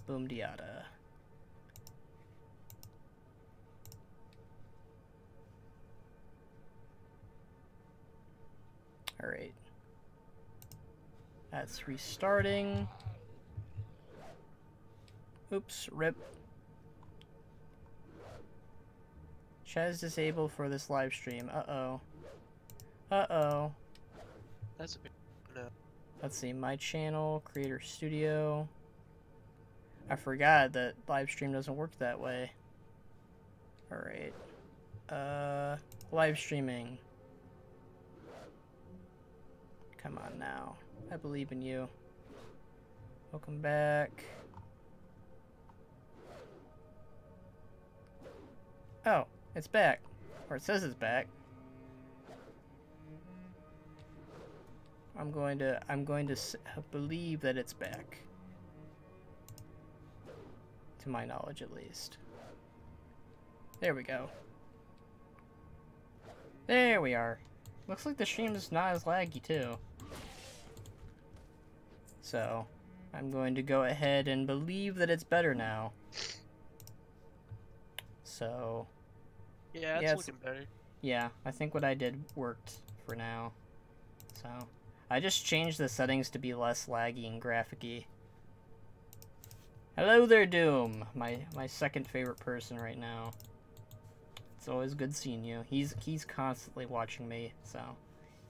Boom diada. Alright. That's restarting. Oops, rip. Chat is disabled for this live stream. Uh-oh. Uh-oh. That's a big no. Let's see, my channel, creator studio. I forgot that live stream doesn't work that way. Alright. Live streaming. Come on now. I believe in you. Welcome back. Oh, it's back. Or it says it's back. I'm going to believe that it's back. To my knowledge, at least. There we go. There we are. Looks like the stream is not as laggy, too. So, I'm going to go ahead and believe that it's better now. So... Yeah, it's looking better. Yeah, I think what I did worked for now. So, I just changed the settings to be less laggy and graphic-y. Hello there, Doom! My second favorite person right now. It's always good seeing you. He's constantly watching me, so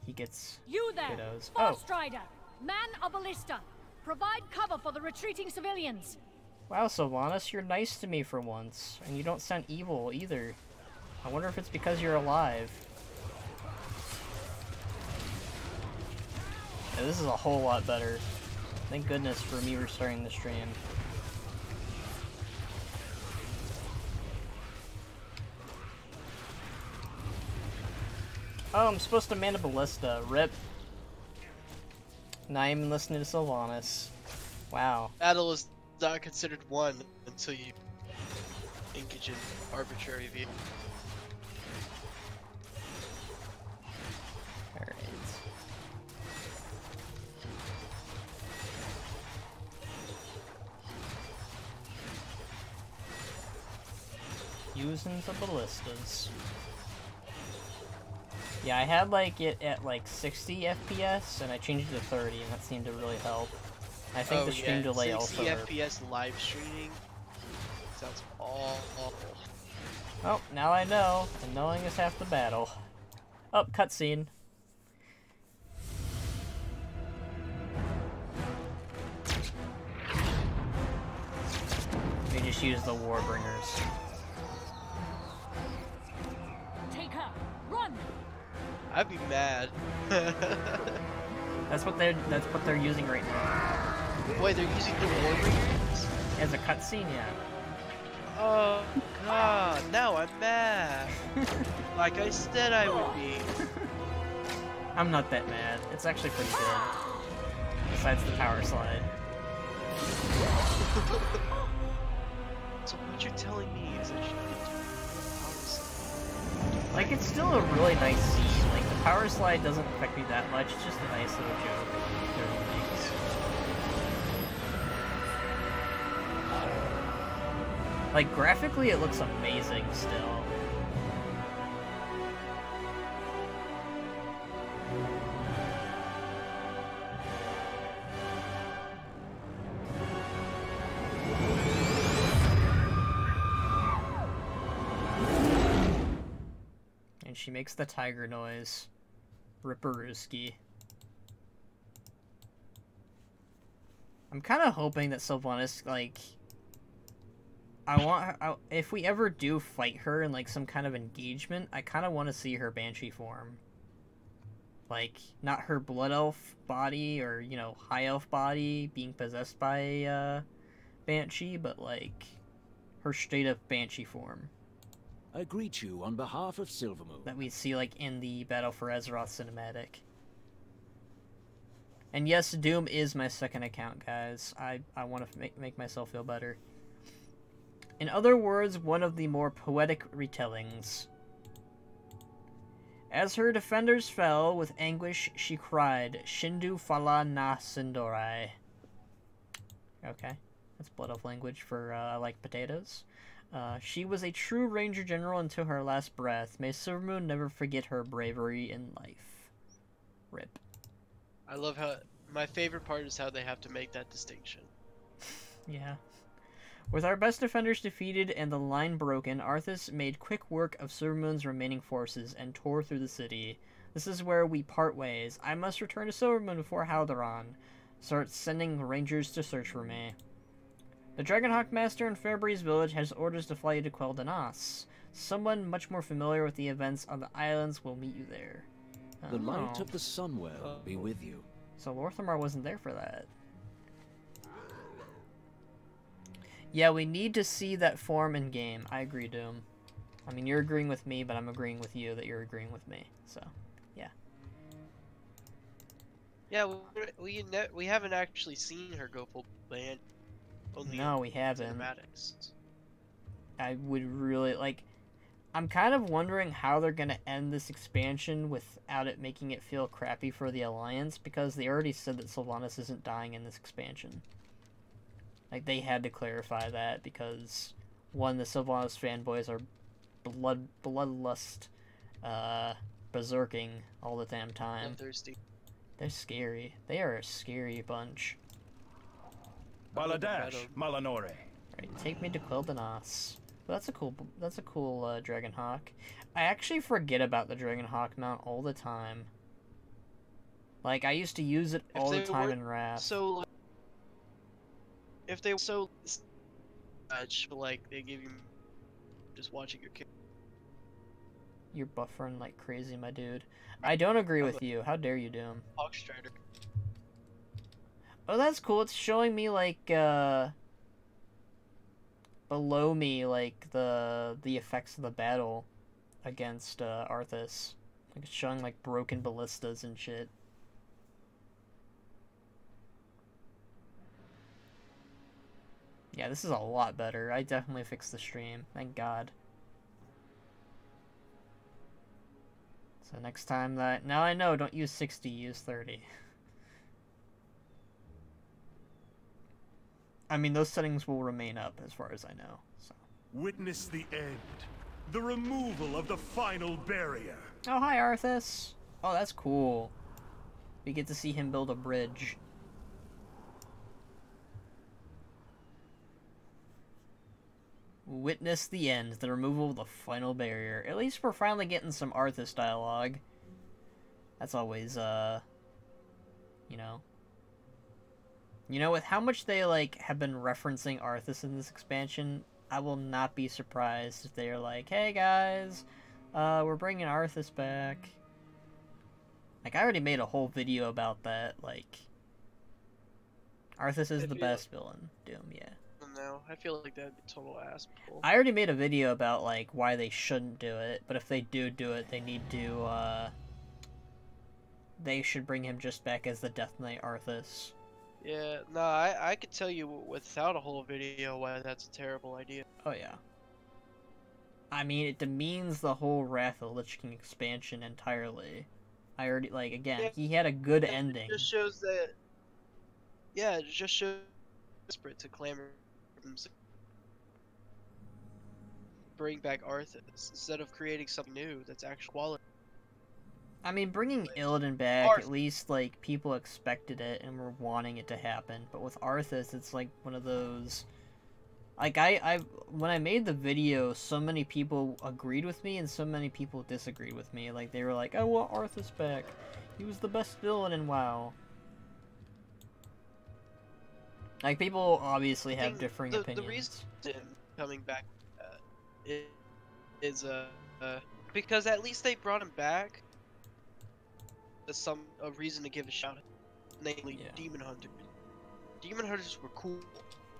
he gets you there, kiddos. Fast Strider, man of ballista. Provide cover for the retreating civilians. Wow, Sylvanas, you're nice to me for once, and you don't sound evil either. I wonder if it's because you're alive. Yeah, this is a whole lot better. Thank goodness for me restarting the stream. Oh, I'm supposed to man a ballista. Rip. Not even listening to Sylvanas. Wow. Battle is not considered one until you engage in arbitrary view. Alright. Using the ballistas. Yeah, I had like it at like 60 FPS and I changed it to 30 and that seemed to really help. I think the stream delay 60 also 60 FPS live streaming sounds awful. Oh, now I know, and knowing is half the battle. Oh, cutscene. They just use the Warbringers. Take her, run! I'd be mad. That's what they're using right now. Wait, they're using the Warbringers? As a cutscene, yeah. Oh god, now I'm mad. Like I said I would be. I'm not that mad. It's actually pretty good. Besides the power slide. So what you're telling me is that you get power slide? Like, it's still a really nice scene. Like, the power slide doesn't affect me that much. It's just a nice little joke. Like, graphically, it looks amazing still. And she makes the tiger noise. Ripperooski. I'm kind of hoping that Sylvanas, like... I want her, if we ever do fight her in like some kind of engagement, I kind of want to see her banshee form. Like, not her blood elf body or, you know, high elf body being possessed by a banshee, but like her straight up banshee form. I greet you on behalf of Silvermoon. That we see like in the Battle for Azeroth cinematic. And yes, Doom is my second account, guys. I want to make myself feel better. In other words, one of the more poetic retellings. As her defenders fell, with anguish she cried, Shindu fala na sindorai. Okay. That's Blood Elf language for I like potatoes. She was a true Ranger General until her last breath. May Silvermoon never forget her bravery in life. Rip. I love how my favorite part is how they have to make that distinction. Yeah. With our best defenders defeated and the line broken, Arthas made quick work of Silvermoon's remaining forces and tore through the city. This is where we part ways. I must return to Silvermoon before Haldoran starts sending rangers to search for me. The Dragonhawk Master in Fairbreeze Village has orders to fly you to Quel'Danas. Someone much more familiar with the events on the islands will meet you there. The light Oh. of the Sunwell be with you. So Lorthamar wasn't there for that. Yeah, we need to see that form in game. I agree, Doom. I mean, you're agreeing with me, but I'm agreeing with you that you're agreeing with me. So, yeah. Yeah, we haven't actually seen her go full ban. Only No, we haven't. cinematics. I would really like. I'm kind of wondering how they're gonna end this expansion without it making it feel crappy for the Alliance, because they already said that Sylvanas isn't dying in this expansion. Like, they had to clarify that because, one, the Sylvanas fanboys are bloodlust, berserking all the damn time. Bloodthirsty. They're scary. They are a scary bunch. Baladash, Malanore. Right, take me to Quel'Danas. Well, that's a cool Dragonhawk. I actually forget about the Dragonhawk mount all the time. Like, I used to use it all the time in Wrath. So, if they were so much, like, they give you just watching your kid. You're buffering like crazy, my dude. I don't agree with you. How dare you, Doom? Hawkstrider. Oh, that's cool. It's showing me, like, below me, like, the effects of the battle against, Arthas. Like, it's showing, like, broken ballistas and shit. Yeah, this is a lot better. I definitely fixed the stream. Thank God. So next time that... Now I know, don't use 60, use 30. I mean, those settings will remain up as far as I know. So. Witness the end. The removal of the final barrier. Oh, hi, Arthas. Oh, that's cool. We get to see him build a bridge. Witness the end. The removal of the final barrier. At least we're finally getting some Arthas dialogue. That's always, you know. You know, with how much they, like, have been referencing Arthas in this expansion, I will not be surprised if they're like, hey guys, we're bringing Arthas back. Like, I already made a whole video about that, like, Arthas is the best villain. Doom, yeah. No, I feel like that'd be total ass. I already made a video about, like, why they shouldn't do it, but if they do it, they need to, they should bring him just back as the Death Knight Arthas. Yeah, no, I could tell you without a whole video why that's a terrible idea. Oh, yeah. I mean, it demeans the whole Wrath of the Lich King expansion entirely. I already, like, again, Yeah, he had a good ending. It just shows that... Yeah, it just shows desperate to clamor for themselves. Bring back Arthas instead of creating something new that's actual quality. I mean, bringing Illidan back, at least, like, people expected it and were wanting it to happen. But with Arthas, it's, like, one of those... Like, when I made the video, so many people agreed with me and so many people disagreed with me. Like, they were like, I want Arthas back. He was the best villain in WoW. Like, people obviously have differing opinions. The reason coming back is because at least they brought him back as a reason to give a shout out, namely Demon Hunters. Demon Hunters were cool.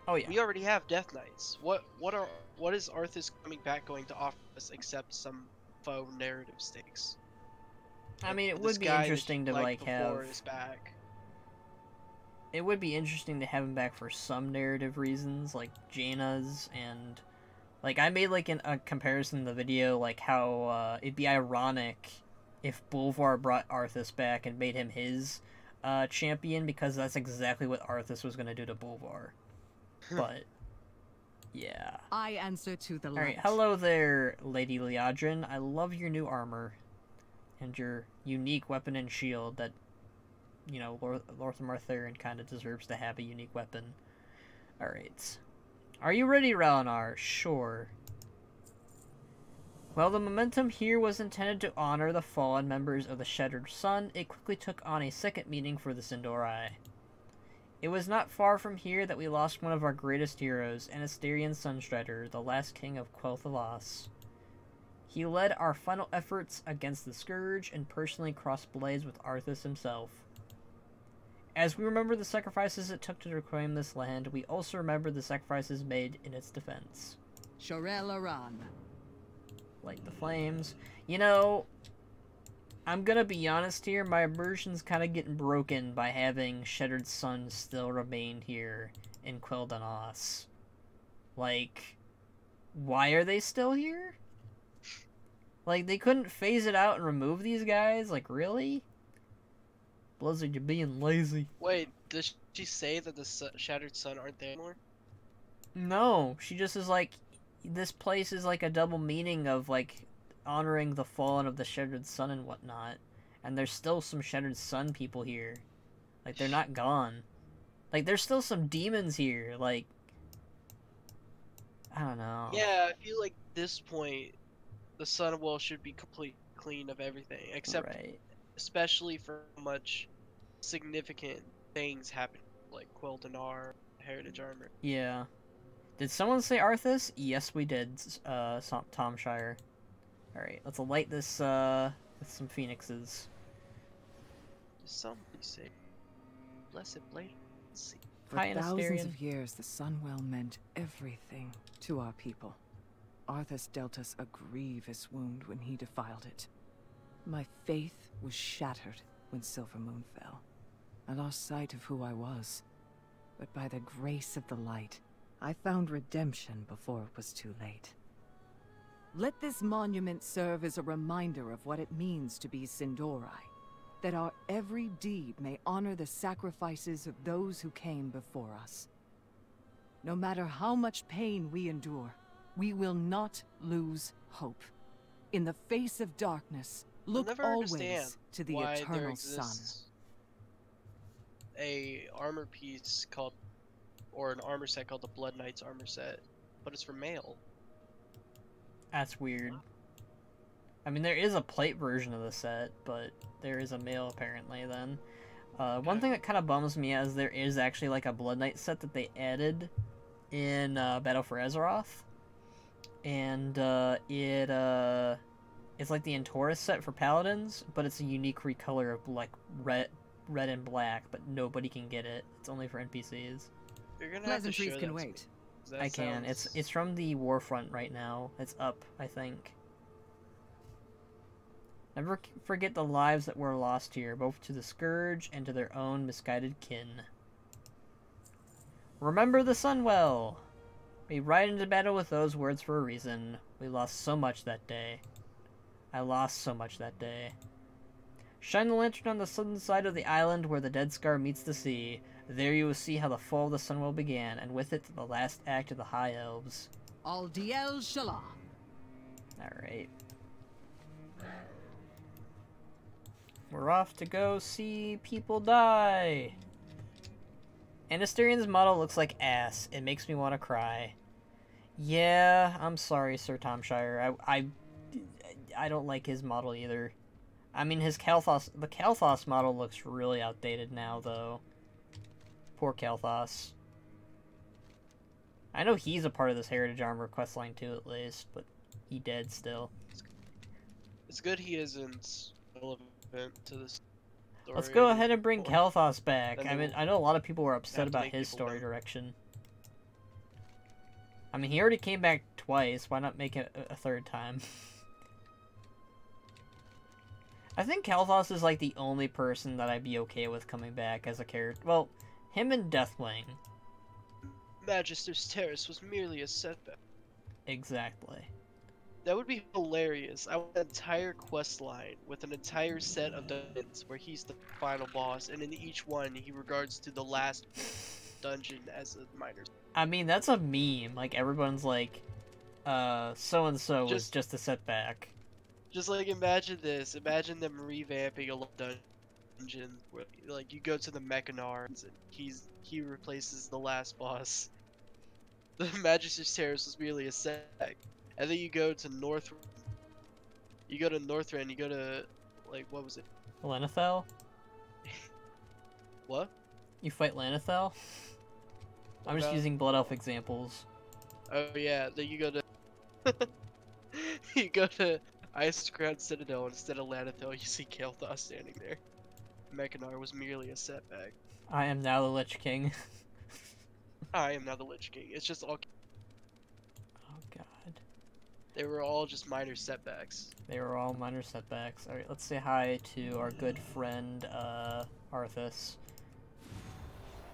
Oh yeah. We already have Death Knights. What is Arthas coming back going to offer us except some faux narrative stakes? I mean, it would be interesting to like have. Is back. It would be interesting to have him back for some narrative reasons, like Jaina's, and like I made like a comparison in the video, like how it'd be ironic if Bolvar brought Arthas back and made him his champion, because that's exactly what Arthas was gonna do to Bolvar. But yeah. I answer to the light. Alright, hello there, Lady Liadrin. I love your new armor. And your unique weapon and shield that, you know, Lorthamar Theron kind of deserves to have a unique weapon. Alright. Are you ready, Ralinar? Sure. While the momentum here was intended to honor the fallen members of the Shattered Sun, it quickly took on a second meaning for the Sin'dorei. It was not far from here that we lost one of our greatest heroes, Anasterion Sunstrider, the last king of Quel'Thalas. He led our final efforts against the Scourge and personally crossed blades with Arthas himself. As we remember the sacrifices it took to reclaim this land, we also remember the sacrifices made in its defense. Shorel Aran. Light the flames. You know, I'm gonna be honest here, my immersion's kind of getting broken by having Shattered Sun still remain here in Quel'Danas. Like, why are they still here? Like, they couldn't phase it out and remove these guys? Like, really? Blizzard, you're being lazy. Wait, does she say that the Shattered Sun aren't there anymore? No, she just is like, this place is like a double meaning of, like, honoring the fallen of the Shattered Sun and whatnot. And there's still some Shattered Sun people here. Like, they're not gone. Like, there's still some demons here. Like, I don't know. Yeah, I feel like at this point, the Sunwell should be complete clean of everything. Except, Right. especially for much significant things happen, like Quel'Danar, Heritage Armor. Yeah. Did someone say Arthas? Yes, we did, Tom Shire. Alright, let's light this, with some phoenixes. Does somebody say, Blessed Blade? Let's see. For Hi, thousands Anasterion. of years, the Sunwell meant everything to our people. Arthas dealt us a grievous wound when he defiled it. My faith was shattered when Silvermoon fell. I lost sight of who I was. But by the grace of the light, I found redemption before it was too late. Let this monument serve as a reminder of what it means to be Sin'dorei. That our every deed may honor the sacrifices of those who came before us. No matter how much pain we endure, we will not lose hope. In the face of darkness, look always to the why there eternal sun. exists a armor piece called, or an armor set called the Blood Knight's armor set, but it's for male. That's weird. I mean, there is a plate version of the set, but there is a male apparently then. One thing that kind of bums me is there is actually like a Blood Knight set that they added in Battle for Azeroth. And it's like the Antorus set for Paladins, but it's a unique recolor of like red and black, but nobody can get it. It's only for NPCs. You're gonna have to show Pleasantries that can to me. wait. That I can. sounds- It's from the Warfront right now. It's up, I think. Never forget the lives that were lost here, both to the Scourge and to their own misguided kin. Remember the Sunwell! We ride into battle with those words for a reason. We lost so much that day. I lost so much that day. Shine the lantern on the southern side of the island where the Dead Scar meets the sea. There you will see how the fall of the Sunwell began, and with it the last act of the High Elves. Aldiel Shala. Alright. We're off to go see people die. Anasterion's model looks like ass. It makes me want to cry. Yeah, I'm sorry, Sir Tom Shire. I don't like his model either. I mean, the Kael'thas model looks really outdated now, though. Poor Kael'thas. I know he's a part of this Heritage Armor questline too, at least, but he dead still. It's good he isn't relevant to this story. Let's go ahead and bring Or- Kael'thas back. then I mean, we'll I know a lot of people were upset have to about make his people story know. direction. I mean, he already came back twice. Why not make it a third time? I think Kael'thas is like the only person that I'd be okay with coming back as a character. Well, him and Deathwing. Magister's Terrace was merely a setback. Exactly. That would be hilarious. I want an entire quest line with an entire set of dungeons where he's the final boss, and in each one he regards to the last dungeon as a minor. I mean, that's a meme. Like, everyone's like, so-and-so was just a setback. Just like, imagine this. Imagine them revamping a dungeon where, like, you go to the Mechanars and he replaces the last boss. The Magister's Terrace was merely a setback. And then you go to Northrend. You go to, like, what was it? Lenethel? What? You fight Lenethel? I'm just using Blood Elf examples. Oh yeah, then you go to you go to Ice Crown Citadel instead of Lanethel, you see Kael'thas standing there. Mechanar was merely a setback. I am now the Lich King. I am now the Lich King. It's just all Oh god. they were all just minor setbacks. They were all minor setbacks. Alright, let's say hi to our good friend, Arthas.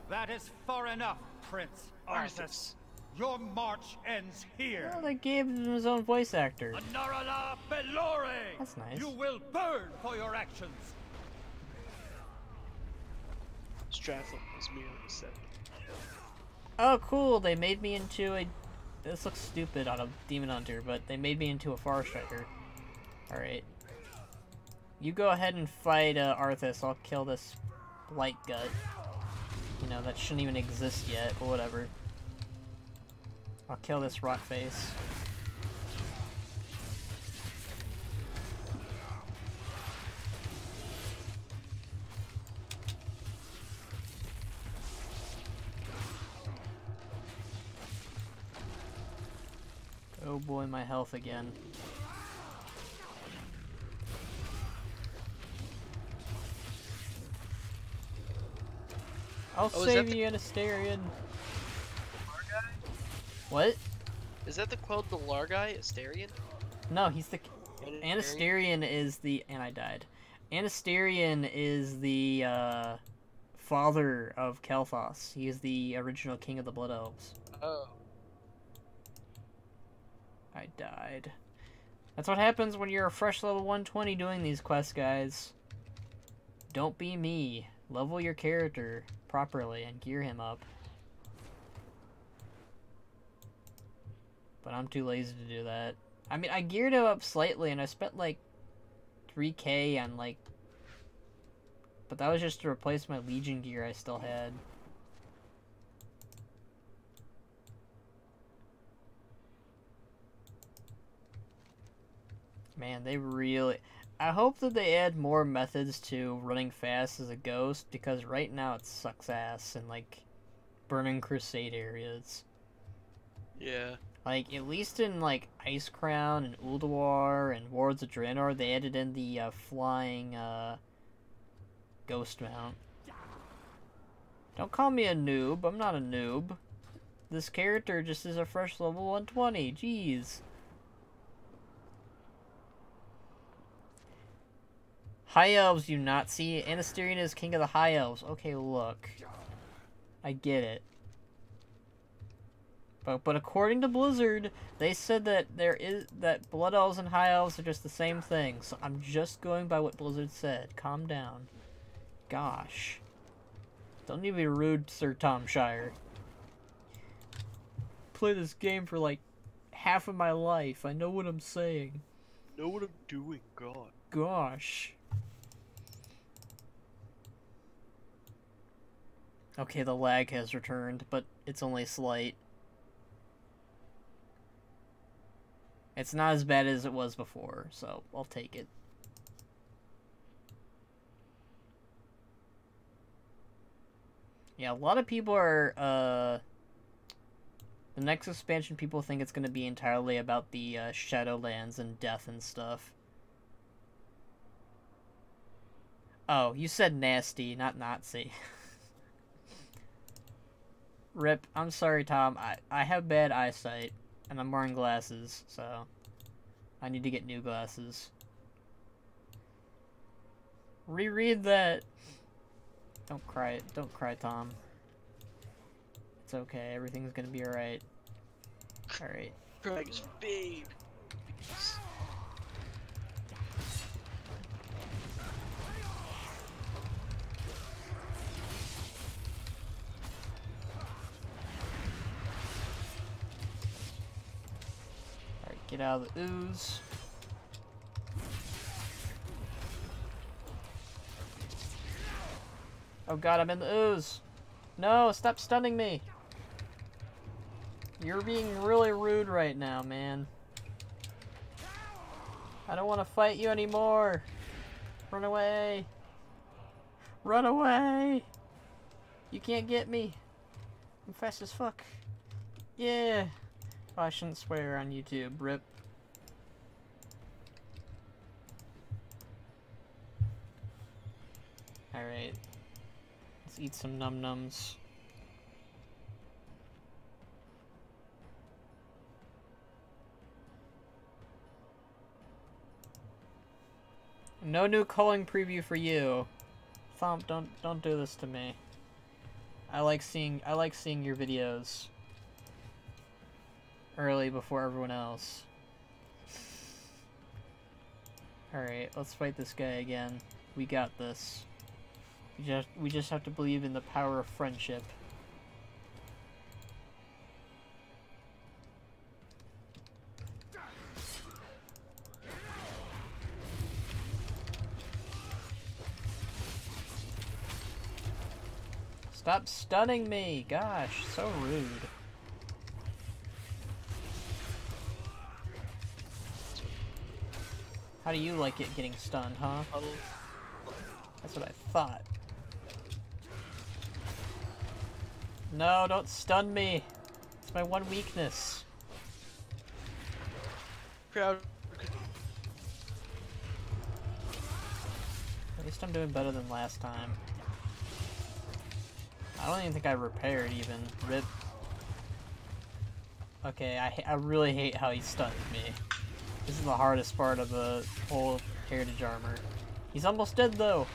That is far enough, Prince Arthas. Your march ends here. Oh, they gave him his own voice actor. Anarala Belore! That's nice. You will burn for your actions. Stratham was merely a setback. Oh, cool! They made me into a... This looks stupid on a Demon Hunter, but they made me into a Forest Striker. Alright. You go ahead and fight Arthas. I'll kill this Blight Gut. You know, that shouldn't even exist yet, but whatever. I'll kill this Rot Face. Oh boy, my health again. I'll save you, Anasterian. What? Is that the quote the Largai Asterion? No, he's the... Anasterion is the... And I died. Anasterion is the, father of Kael'thas. He is the original king of the Blood Elves. Oh. I died. That's what happens when you're a fresh level 120 doing these quests, guys. Don't be me. Level your character properly and gear him up. But I'm too lazy to do that. I mean, I geared him up slightly and I spent like 3k on like... But that was just to replace my Legion gear I still had. Man, they really... I hope that they add more methods to running fast as a ghost, because right now it sucks ass in, like, Burning Crusade areas. Yeah. Like, at least in, like, Ice Crown and Ulduar and Wards of Draenor, they added in the, flying, ghost mount. Don't call me a noob, I'm not a noob. This character just is a fresh level 120, jeez. High Elves, you not see? Anasterion is king of the High Elves. Okay, look. I get it. But according to Blizzard, they said that that Blood Elves and High Elves are just the same thing. So I'm just going by what Blizzard said. Calm down. Gosh. Don't need to be rude, Sir Tom Shire. Play this game for like half of my life. I know what I'm saying. Know what I'm doing, God. Gosh. Okay, the lag has returned, but it's only slight. It's not as bad as it was before, so I'll take it. Yeah, a lot of people are, the next expansion, people think it's going to be entirely about the, Shadowlands and death and stuff. Oh, you said nasty, not Nazi. Rip, I'm sorry, Tom. I have bad eyesight, and I'm wearing glasses, so I need to get new glasses. Reread that! Don't cry, Tom. It's okay, everything's gonna be alright. Alright. Craig's babe. Get out of the ooze. Oh god, I'm in the ooze. No, stop stunning me. You're being really rude right now, man. I don't want to fight you anymore. Run away. Run away. You can't get me. I'm fast as fuck. Yeah. Oh, I shouldn't swear on YouTube. Rip. Alright. Let's eat some num-nums. No new culling preview for you. Thump, don't do this to me. I like seeing your videos early before everyone else. Alright, let's fight this guy again. We got this. We just have to believe in the power of friendship. Stop stunning me! Gosh, so rude. How do you like it getting stunned, huh? That's what I thought. No, don't stun me! It's my one weakness. Crowd. At least I'm doing better than last time. I don't even think I repaired even. Rip. Okay, I really hate how he stunned me. This is the hardest part of the whole heritage armor. He's almost dead though.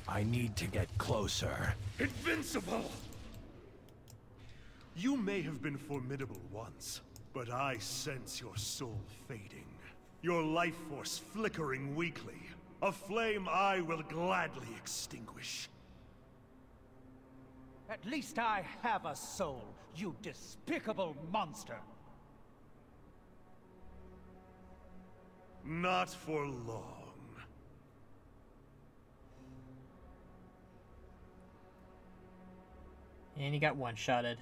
I need to get closer. Invincible! You may have been formidable once, but I sense your soul fading. Your life force flickering weakly. A flame I will gladly extinguish. At least I have a soul, you despicable monster. Not for long. And he got one-shotted.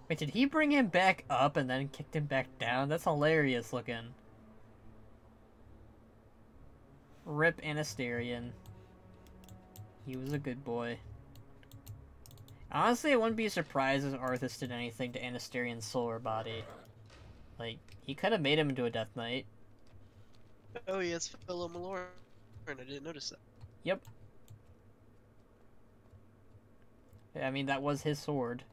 Wait, did he bring him back up and then kicked him back down? That's hilarious looking. Rip Anasterian. He was a good boy. Honestly, I wouldn't be surprised if Arthas did anything to Anasterian's solar body. Like, he could have made him into a Death Knight. Oh, he has fellow Malorn. I didn't notice that. Yep. I mean, that was his sword.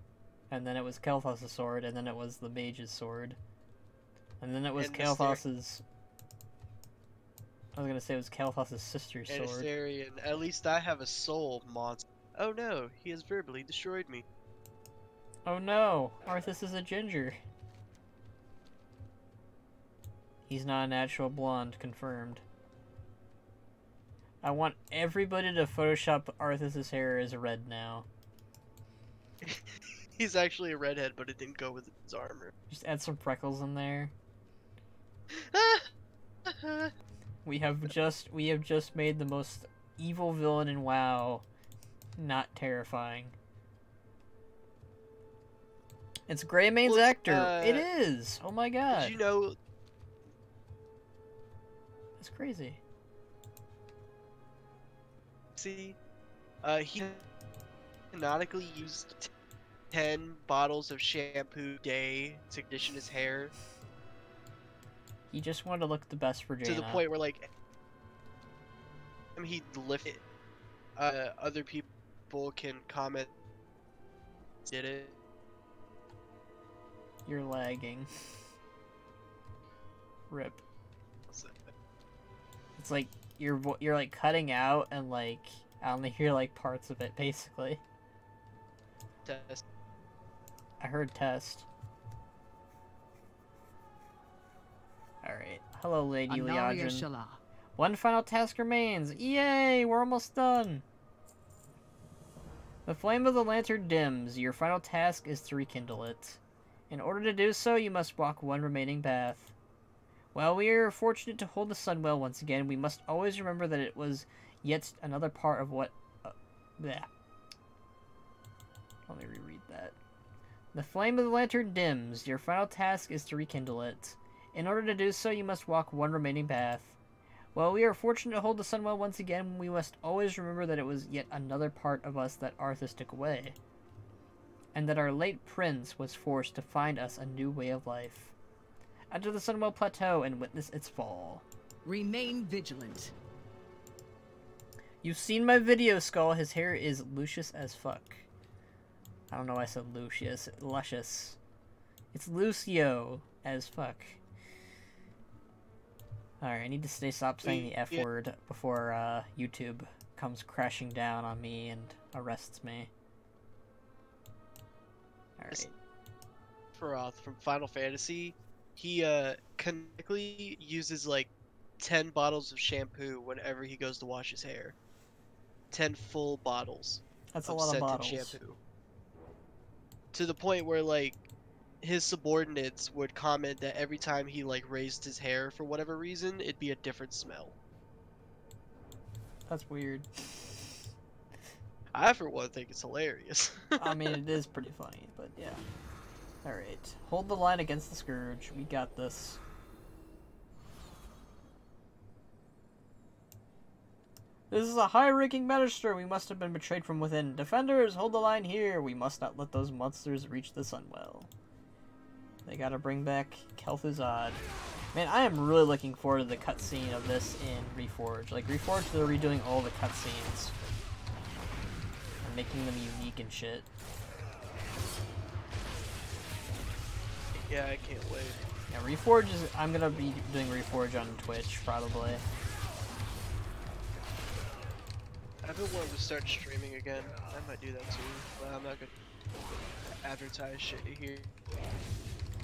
And then it was Kael'thas's sword, and then it was the mage's sword. And then it was Kael'thas's... I was gonna say it was Kael'thas's sister's sword. Anasterian. At least I have a soul, monster. Oh no, he has verbally destroyed me. Oh no, Arthas is a ginger. He's not a natural blonde, confirmed. I want everybody to Photoshop Arthas's hair as red now. He's actually a redhead, but it didn't go with his armor. Just add some freckles in there. We have just made the most evil villain in WoW not terrifying. It's Greymane's actor. It is. Oh my god. Did you know? It's crazy. See, he canonically used 10 bottles of shampoo a day to condition his hair. He just wanted to look the best for Jaina. To the point where, like, I mean, he'd lift it. Other people can comment. Did it? You're lagging. Rip. It's like you're like cutting out, and like I only hear like parts of it basically. Test. I heard test. Alright. Hello, Lady Liadrin. One final task remains. Yay! We're almost done. The flame of the lantern dims. Your final task is to rekindle it. In order to do so, you must walk one remaining path. While we are fortunate to hold the Sunwell once again, we must always remember that it was yet another part of what... bleh. Let me reread that. The flame of the lantern dims. Your final task is to rekindle it. In order to do so, you must walk one remaining path. While we are fortunate to hold the Sunwell once again, we must always remember that it was yet another part of us that Arthas took away, and that our late prince was forced to find us a new way of life. Enter the Sunwell Plateau and witness its fall. Remain vigilant. You've seen my video, Skull. His hair is luscious as fuck. I don't know why I said Lucius. Luscious. It's Lucio as fuck. Alright, I need to stop saying the F word before YouTube comes crashing down on me and arrests me. Alright. Feroth from Final Fantasy, he canonically uses like 10 bottles of shampoo whenever he goes to wash his hair. 10 full bottles. That's a lot of bottles. Shampoo. To the point where like his subordinates would comment that every time he like raised his hair for whatever reason, it'd be a different smell. That's weird. I for one think it's hilarious. I mean, it is pretty funny, but yeah. Alright. Hold the line against the Scourge. We got this. This is a high-ranking magistrate. We must have been betrayed from within. Defenders, hold the line here. We must not let those monsters reach the Sunwell. They gotta bring back Kel'Thuzad. Man, I am really looking forward to the cutscene of this in Reforged. Like, Reforged, they're redoing all the cutscenes. And making them unique and shit. Yeah, I can't wait. Yeah, Reforged is... I'm gonna be doing Reforged on Twitch, probably. I've been wanting to start streaming again. I might do that too, but I'm not gonna advertise shit here.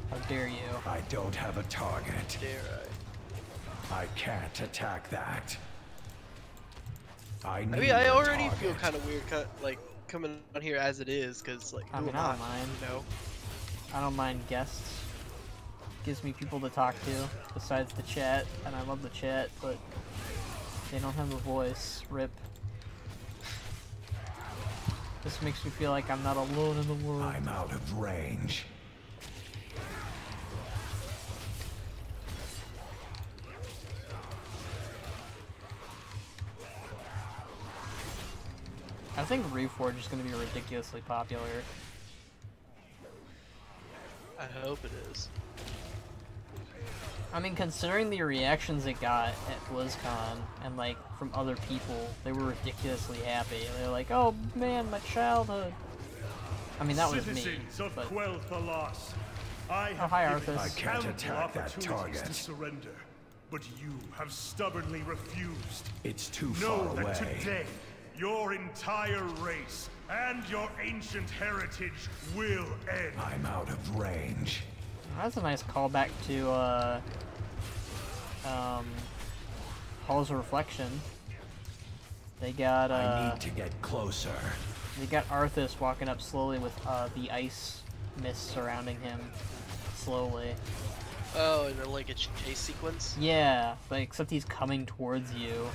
How dare you? I don't have a target. Dare I can't attack that. I mean, I already feel kind of weird, like coming on here as it is, cause like I mean, I don't mind. You know? I don't mind guests. Gives me people to talk to besides the chat, and I love the chat, but they don't have a voice. RIP. This makes me feel like I'm not alone in the world. I'm out of range. I think Reforged is going to be ridiculously popular. I hope it is. I mean, considering the reactions it got at BlizzCon, and like, from other people, they were ridiculously happy. They're like, oh man, my childhood. I mean, that was me, but... Oh, hi, Arthas. I can't attack that target. To surrender, but you have stubbornly refused. It's too Know far that away. today, your entire race and your ancient heritage will end. I'm out of range. That's a nice callback to, Halls of Reflection. They got, I need to get closer. They got Arthas walking up slowly with, the ice mist surrounding him. Slowly. Oh, and like a chase sequence? Yeah, but except he's coming towards you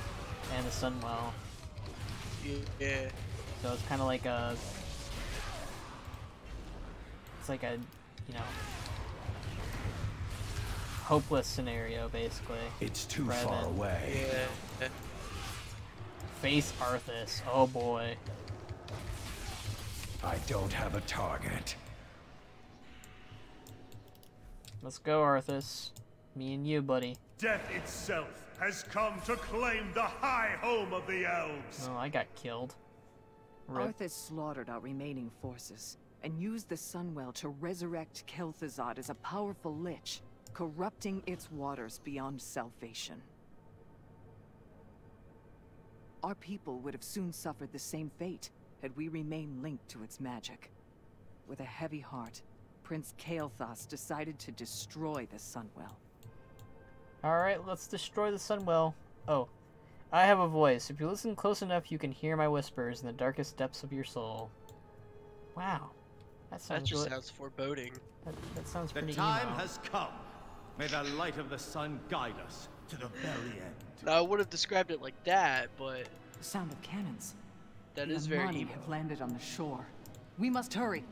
and the Sunwell. Yeah. So it's kind of like a... It's like a, you know... hopeless scenario, basically. It's too far away. Yeah. Face Arthas. Oh boy. I don't have a target. Let's go, Arthas. Me and you, buddy. Death itself has come to claim the high home of the elves. Oh, I got killed. RIP. Arthas slaughtered our remaining forces, and used the Sunwell to resurrect Kel'Thuzad as a powerful lich, corrupting its waters beyond salvation. Our people would have soon suffered the same fate had we remained linked to its magic. With a heavy heart, Prince Kael'thas decided to destroy the Sunwell. Alright, let's destroy the Sunwell. Oh, I have a voice. If you listen close enough, you can hear my whispers in the darkest depths of your soul. Wow. That That sounds just really, sounds foreboding. that sounds The pretty time emo. has come. May the light of the sun guide us to the very end. Now, I would have described it like that, but The sound of cannons. that the is very Amani emo. have landed on the shore. We must hurry.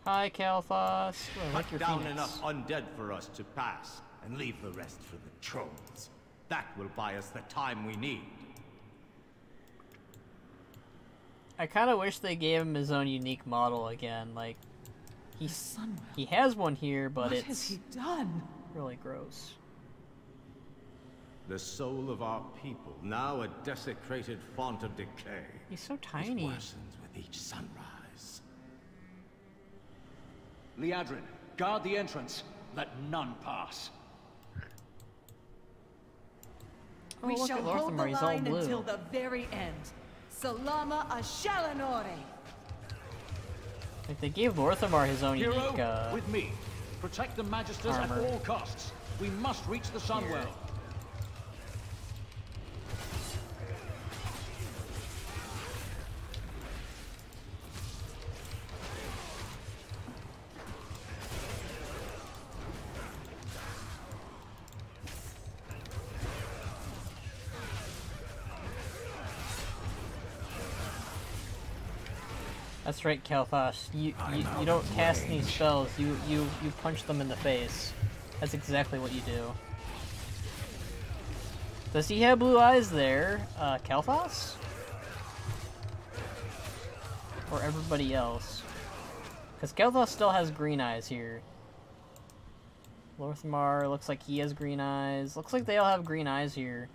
Hi, Kalthos. Well, I like your Cut down phoenix. enough undead for us to pass, and leave the rest for the trolls. That will buy us the time we need. I kind of wish they gave him his own unique model again. Like, The sun. he has one here, but What has it's he done? really gross. The soul of our people, now a desecrated font of decay. He's so It tiny. worsens with each sunrise. Liadrin, guard the entrance. Let none pass. Oh, We look shall at hold Lorthamar, the he's all line blue. until the very end. Salama a Shalanore. Like, they gave Lorthamar his own Hero, unique, with me. Protect the Magisters armor. at all costs. We must reach the Sunwell. That's right, Kalthos. You don't cast any spells. You punch them in the face. That's exactly what you do. Does he have blue eyes there, Kalthos? Or everybody else? Because Kalthos still has green eyes here. Lorthamar looks like he has green eyes. Looks like they all have green eyes here.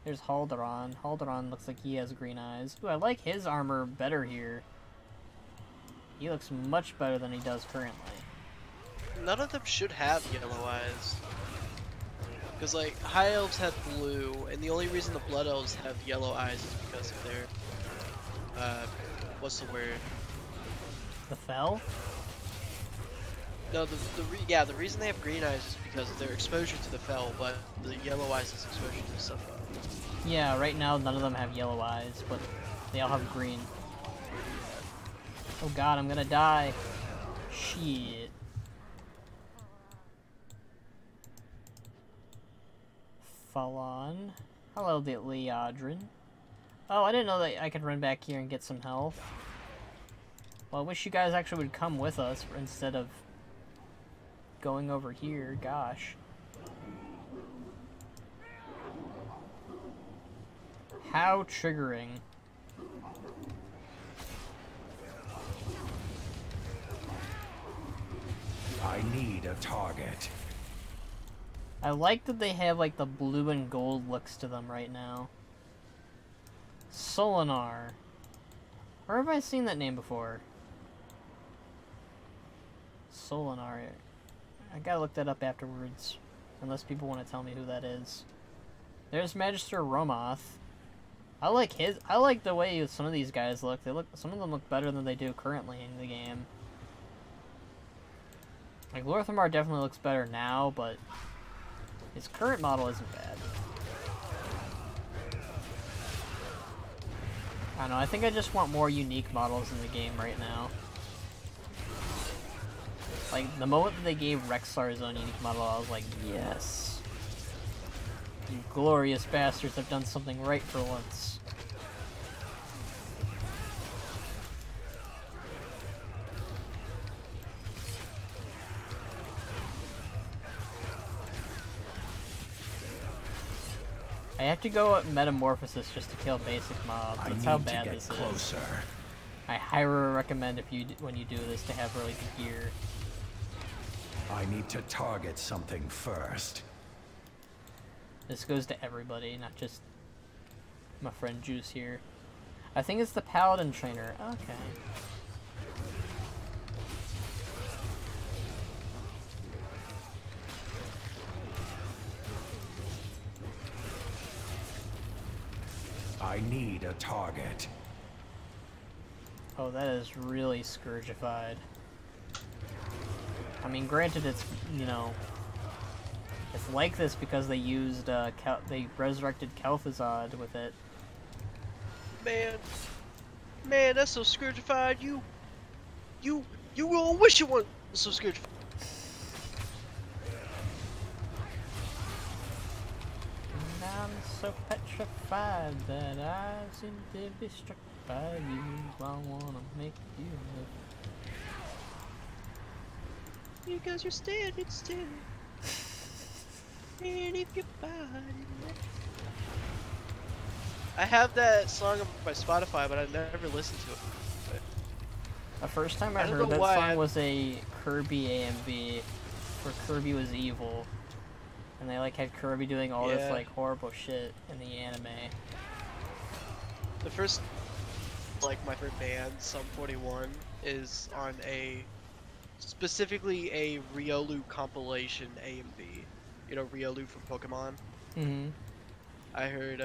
There's Halderon. Halderon looks like he has green eyes. Ooh, I like his armor better here. He looks much better than he does currently. None of them should have yellow eyes. Because, like, High Elves have blue, and the only reason the Blood Elves have yellow eyes is because of their, what's the word? The Fel? No, the reason they have green eyes is because of their exposure to the Fel, but the yellow eyes is exposure to the stuff. Yeah, right now none of them have yellow eyes, but they all have green. Oh god, I'm gonna die. Shit. Falon. Hello, Liadrin. Oh, I didn't know that I could run back here and get some health. Well, I wish you guys actually would come with us instead of going over here. Gosh. How triggering. I need a target. I like that they have like the blue and gold looks to them right now. Solinar. Where have I seen that name before? Solinar. I gotta look that up afterwards. Unless people want to tell me who that is. There's Magister Romoth. I like the way some of these guys look. Some of them look better than they do currently in the game. Like, Lorthamar definitely looks better now, but his current model isn't bad. I don't know, I think I just want more unique models in the game right now. Like, the moment that they gave Rexar his own unique model, I was like, yes. You glorious bastards have done something right for once. I have to go at Metamorphosis just to kill basic mobs. That's how bad this is. I highly recommend when you do this to have really good gear. I need to target something first. This goes to everybody, not just my friend Juice here. I think it's the Paladin Trainer. Okay. I need a target. Oh, that is really Scourgified. I mean, granted, it's, you know, it's like this because they used, they resurrected Kel'Thuzad with it. Man. Man, that's so scourgified. You gonna wish you weren't so scourgified. And I'm so petrified that I seem to be struck by you. I wanna make you live. Because you're standing still. And if your body I have that song on my Spotify, but I never listened to it. But the first time I don't heard know that why song was a Kirby AMV, where Kirby was evil. And they like had Kirby doing all this like horrible shit in the anime. The first, like my favorite band, Sum 41, is on specifically a Riolu compilation AMV. You know Riolu from Pokemon? Mm-hmm. I heard,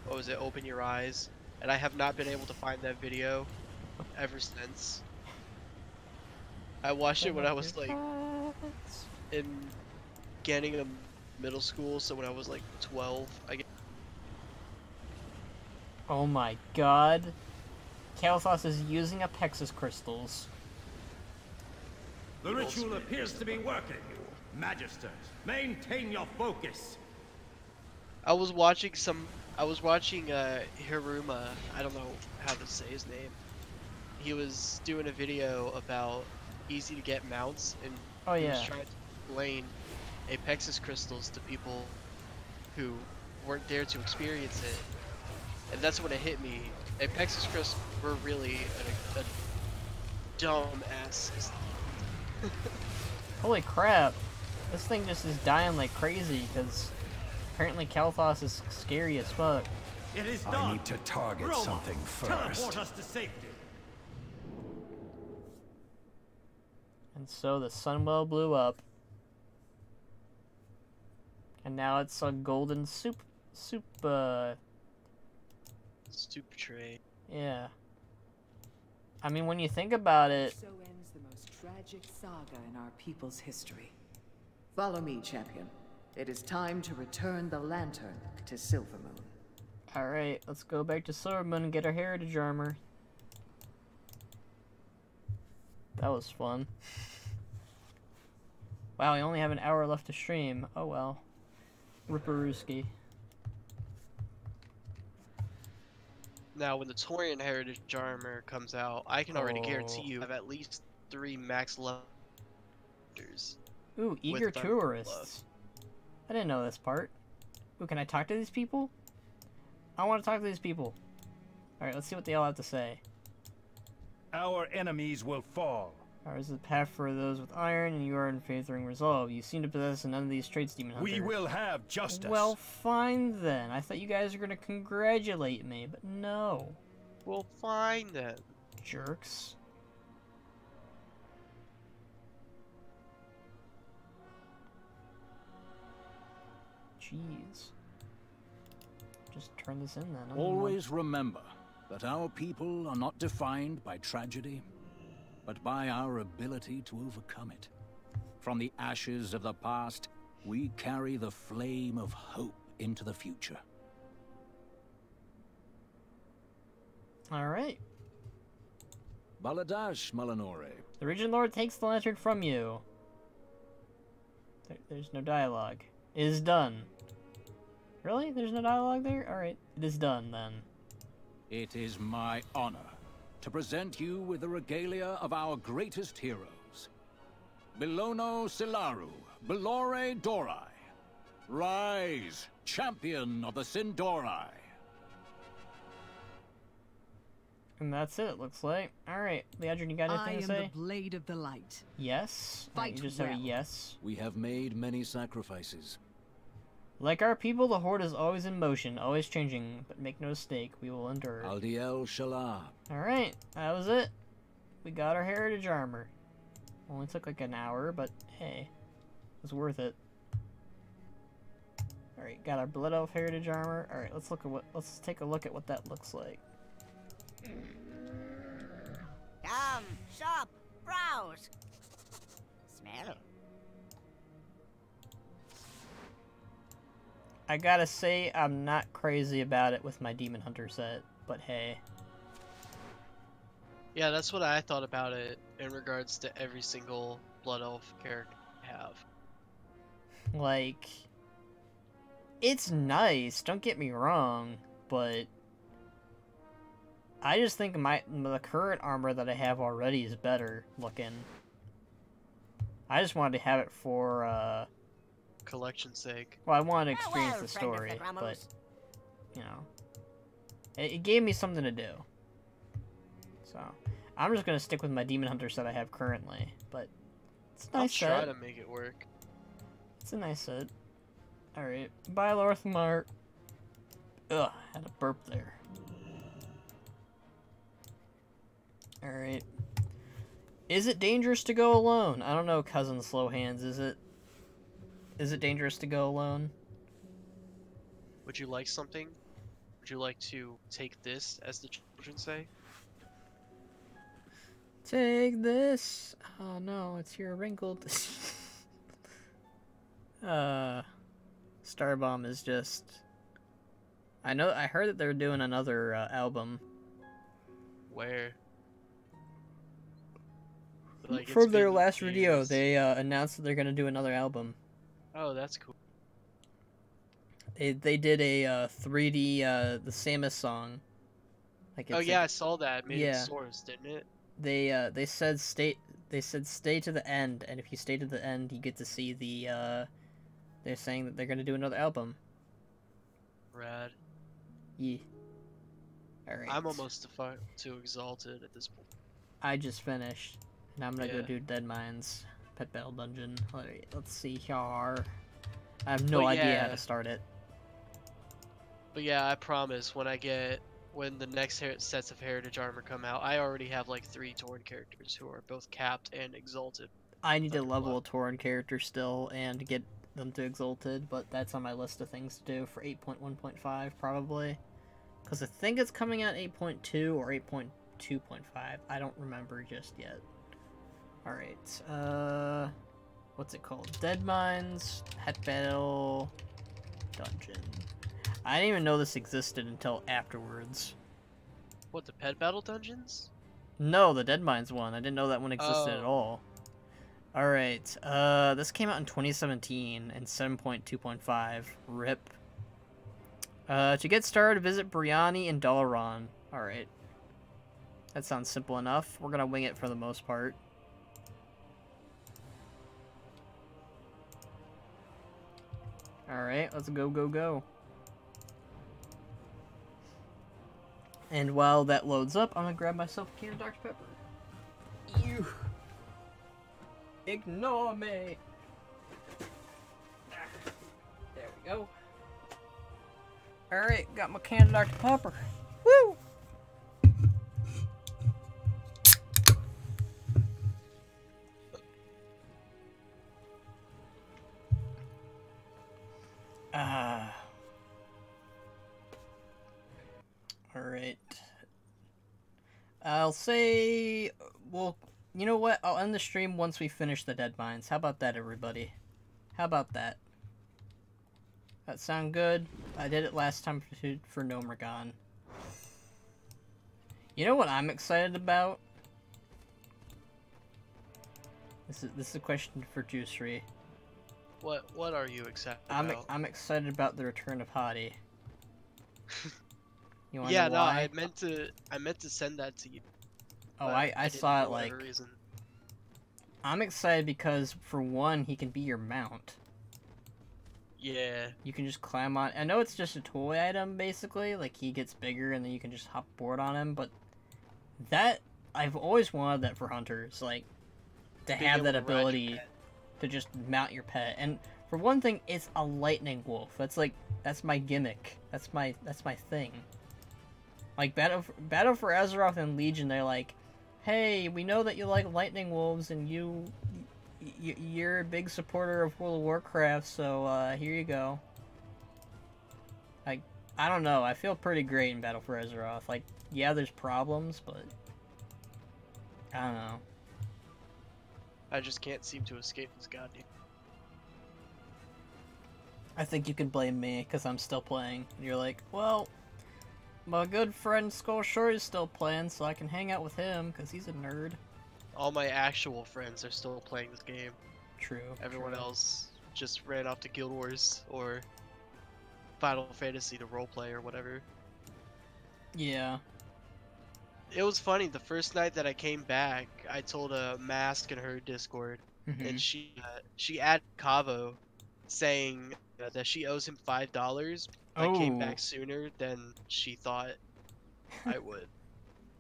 what was it, Open Your Eyes, and I have not been able to find that video ever since. I watched it when I was like in beginning of middle school, so when I was like 12, I guess. Oh my god. Kael'thas is using Apexis crystals. The ritual appears to be working. Magisters, maintain your focus. I was watching Hiruma, I don't know how to say his name. He was doing a video about easy to get mounts, and he was trying to explain Apexis crystals to people who weren't there to experience it. And that's when it hit me. Apexis crystals were really a dumb ass system. Holy crap. This thing just is dying like crazy, because apparently Kael'thas is scary as fuck. It is done. I need to target something first. Teleport us to safety. And so the Sunwell blew up. And now it's a golden soup tray. Yeah. I mean, when you think about it... So ends the most tragic saga in our people's history. Follow me, champion. It is time to return the lantern to Silvermoon. Alright, let's go back to Silvermoon and get our heritage armor. That was fun. Wow, we only have an hour left to stream. Oh well. Ripperooski. Now, when the Taurian Heritage Armor comes out, I can already guarantee you have at least 3 max levels. Ooh, eager tourists. I didn't know this part. Ooh, can I talk to these people? I want to talk to these people. Alright, let's see what they all have to say. Our enemies will fall. Ours is the path for those with iron, and you are in favoring resolve. You seem to possess none of these traits, Demon Hunter. We will have justice. Well, fine then. I thought you guys were going to congratulate me, but no. Well, fine then. Jerks. Jeez. Just turn this in then. Always remember that our people are not defined by tragedy, but by our ability to overcome it. From the ashes of the past, we carry the flame of hope into the future. Alright. Baladash, Malinore. The Regent Lord takes the lantern from you. There's no dialogue. It is done. Really? There's no dialogue there? Alright. It is done, then. It is my honor to present you with the regalia of our greatest heroes. Bilono Silaru, Belore Dorai. Rise, champion of the Sindori. And that's it, looks like. Alright, Leandrin, you got anything to say? I am the blade of the light. Yes? Fight you just well. have a yes? We have made many sacrifices. Like our people, the Horde is always in motion, always changing, but make no mistake, we will endure. Aldiel Shalah. Alright, that was it. We got our heritage armor. Only took like an hour, but hey, it was worth it. Alright, got our Blood Elf heritage armor. Alright, let's take a look at what that looks like. Come, shop, browse, smell. I gotta say, I'm not crazy about it with my Demon Hunter set, but hey. Yeah, that's what I thought about it in regards to every single Blood Elf character I have. Like, it's nice, don't get me wrong, but I just think the current armor that I have already is better looking. I just wanted to have it for, Collection's sake. well, I wanted to experience the story, but, you know, it gave me something to do. So, I'm just gonna stick with my Demon Hunters that I have currently, but it's a nice set. I'll try to make it work. It's a nice set. Alright, bye Lorthmar. Ugh, had a burp there. Alright. Is it dangerous to go alone? I don't know, Cousin Slowhands, is it? Is it dangerous to go alone? Would you like something? Would you like to take this, as the children say? Take this. Oh no, it's your wrinkled. Starbomb is just. I heard that they're doing another album. Where? Like, From their last video, they announced that they're gonna do another album. Oh, that's cool. They did a 3D the Samus song. Like oh yeah, I saw that. It made yeah. it Source, didn't it? They said stay to the end, and if you stay to the end, you get to see the they're saying that they're gonna do another album. Rad. Yeah. Alright. I'm almost too exalted at this point. I just finished. Now I'm gonna go do Deadmines Pet Battle Dungeon. Let's see here. I have no idea how to start it. But yeah, I promise when the next sets of Heritage armor come out, I already have like 3 Tauren characters who are both capped and exalted. I need to level a Tauren character still and get them to exalted, but that's on my list of things to do for 8.1.5 probably. Because I think it's coming out 8.2 or 8.2.5. I don't remember just yet. Alright, what's it called? Deadmines Pet Battle Dungeon. I didn't even know this existed until afterwards. What, the Pet Battle Dungeons? No, the Deadmines one. I didn't know that one existed at all. Alright, this came out in 2017 and 7.2.5. RIP. To get started, visit Briani and Dalaran. Alright. That sounds simple enough. We're gonna wing it for the most part. Alright, let's go. And while that loads up, I'm gonna grab myself a can of Dr. Pepper. You ignore me. There we go. Alright, got my can of Dr. Pepper. Woo! Alright. I'll say, well, you know what? I'll end the stream once we finish the Deadmines. How about that, everybody? How about that? That sound good? I did it last time for Nomergon. You know what I'm excited about? This is a question for Juicery. What are you excited about? I'm excited about the return of Hottie. You wanna yeah, know no, why? I meant to send that to you. Oh, I saw it like. Reason. I'm excited because for one, he can be your mount. Yeah. You can just climb on. I know it's just a toy item basically, like he gets bigger and then you can just hop board on him, but that I've always wanted that for hunters, like to have that ability to just mount your pet. And for one thing, it's a lightning wolf. That's my gimmick. That's my thing. Like Battle for Azeroth and Legion, they're like, hey, we know that you like lightning wolves and you're a big supporter of World of Warcraft, so here you go. Like, I don't know, I feel pretty great in Battle for Azeroth. Like, yeah, there's problems, but I don't know. I just can't seem to escape this goddamn. I think you can blame me because I'm still playing. And you're like, well, My good friend Skull Short is still playing, so I can hang out with him, because he's a nerd. All my actual friends are still playing this game. True. Everyone true. else just ran off to Guild Wars or Final Fantasy to roleplay or whatever. Yeah. It was funny, the first night that I came back, I told Mask in her Discord, and she added Cavo, saying that she owes him $5. I came back sooner than she thought I would.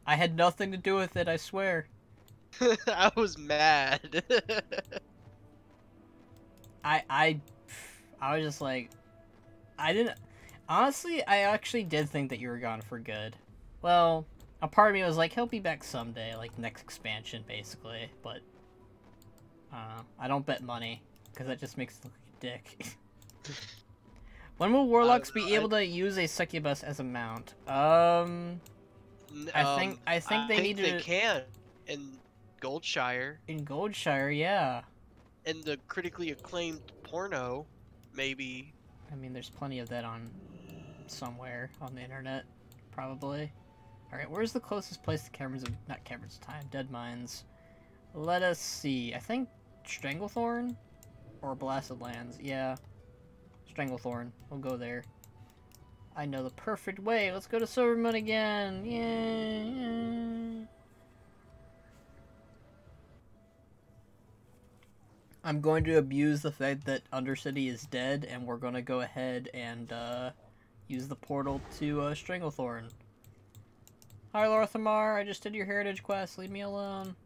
I had nothing to do with it, I swear. I was mad. I was just like, I didn't. Honestly, I actually did think that you were gone for good. Well, a part of me was like, he'll be back someday, like next expansion, basically. But I don't bet money because that just makes it look like a dick. When will warlocks be able to use a succubus as a mount? I think they need to. They can in Goldshire. In Goldshire, yeah. In the critically acclaimed porno, maybe. I mean, there's plenty of that on somewhere on the internet, probably. All right, where's the closest place to Caverns of not Caverns of Time, Deadmines? Let us see. I think Stranglethorn or Blasted Lands. Yeah, Stranglethorn. We'll go there. I know the perfect way. Let's go to Silvermoon again. Yeah. I'm going to abuse the fact that Undercity is dead, and we're going to go ahead and use the portal to Stranglethorn. Hi, Lorthamar. I just did your heritage quest. Leave me alone.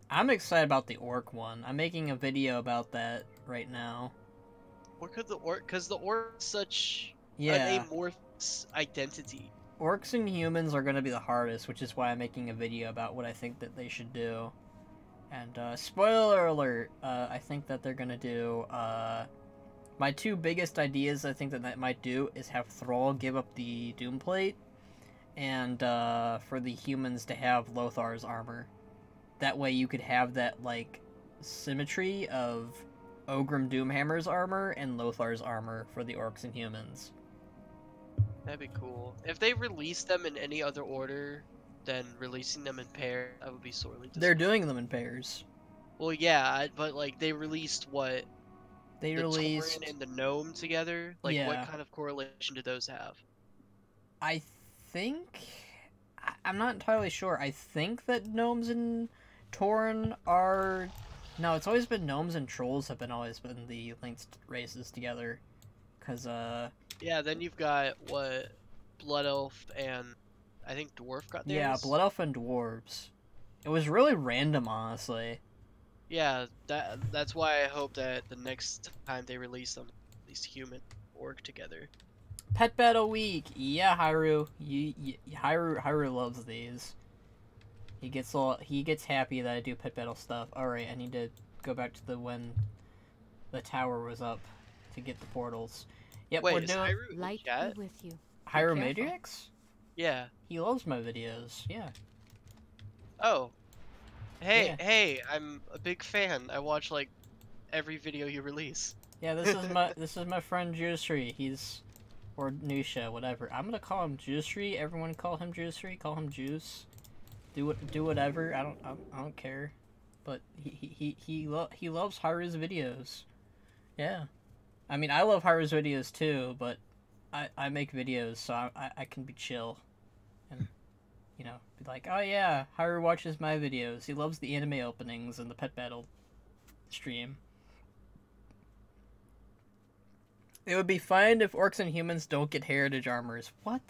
I'm excited about the orc one. I'm making a video about that right now. What could the orc? Because the orc is such an amorphous identity. Orcs and humans are going to be the hardest, which is why I'm making a video about what I think that they should do. And, spoiler alert, I think that they're going to do, my two biggest ideas I think that that might do is have Thrall give up the Doom Plate, and, for the humans to have Lothar's armor. That way you could have that, like, symmetry of Ogrim Doomhammer's armor and Lothar's armor for the orcs and humans. That'd be cool. If they released them in any other order than releasing them in pairs, I would be sorely disappointed. They're doing them in pairs. Well, yeah, but like they released what? They released Tauren and the gnome together. Like, yeah. What kind of correlation do those have? I think I'm not entirely sure. I think that gnomes and Tauren are. No, it's always been gnomes and trolls have always been the linked races together. Cause yeah, then you've got what Blood Elf and I think Dwarf got theirs. Yeah, Blood Elf and Dwarves. It was really random, honestly. Yeah, that's why I hope that the next time they release them, at least human orc together. Pet Battle Week, yeah, Hyrule. Hyrule loves these. He gets happy that I do Pet Battle stuff. All right, I need to go back to when the tower was up to get the portals. Yep, wait, we're doing Hyrule Light be with you. Hyrule Matrix? Yeah. He loves my videos. Yeah. Oh. Hey, Yeah. hey, I'm a big fan. I watch like every video you release. Yeah, this is my friend Juicery. He's or Nusha, whatever. I'm gonna call him Juicery. Everyone call him Juicery. Call him Juice. Do whatever. I don't care. But he loves Hyru's videos. Yeah. I mean, I love Hyru's videos too, but I make videos, so I can be chill. And, you know, be like, oh yeah, Hyru watches my videos. He loves the anime openings and the pet battle stream. It would be fine if orcs and humans don't get heritage armors. What?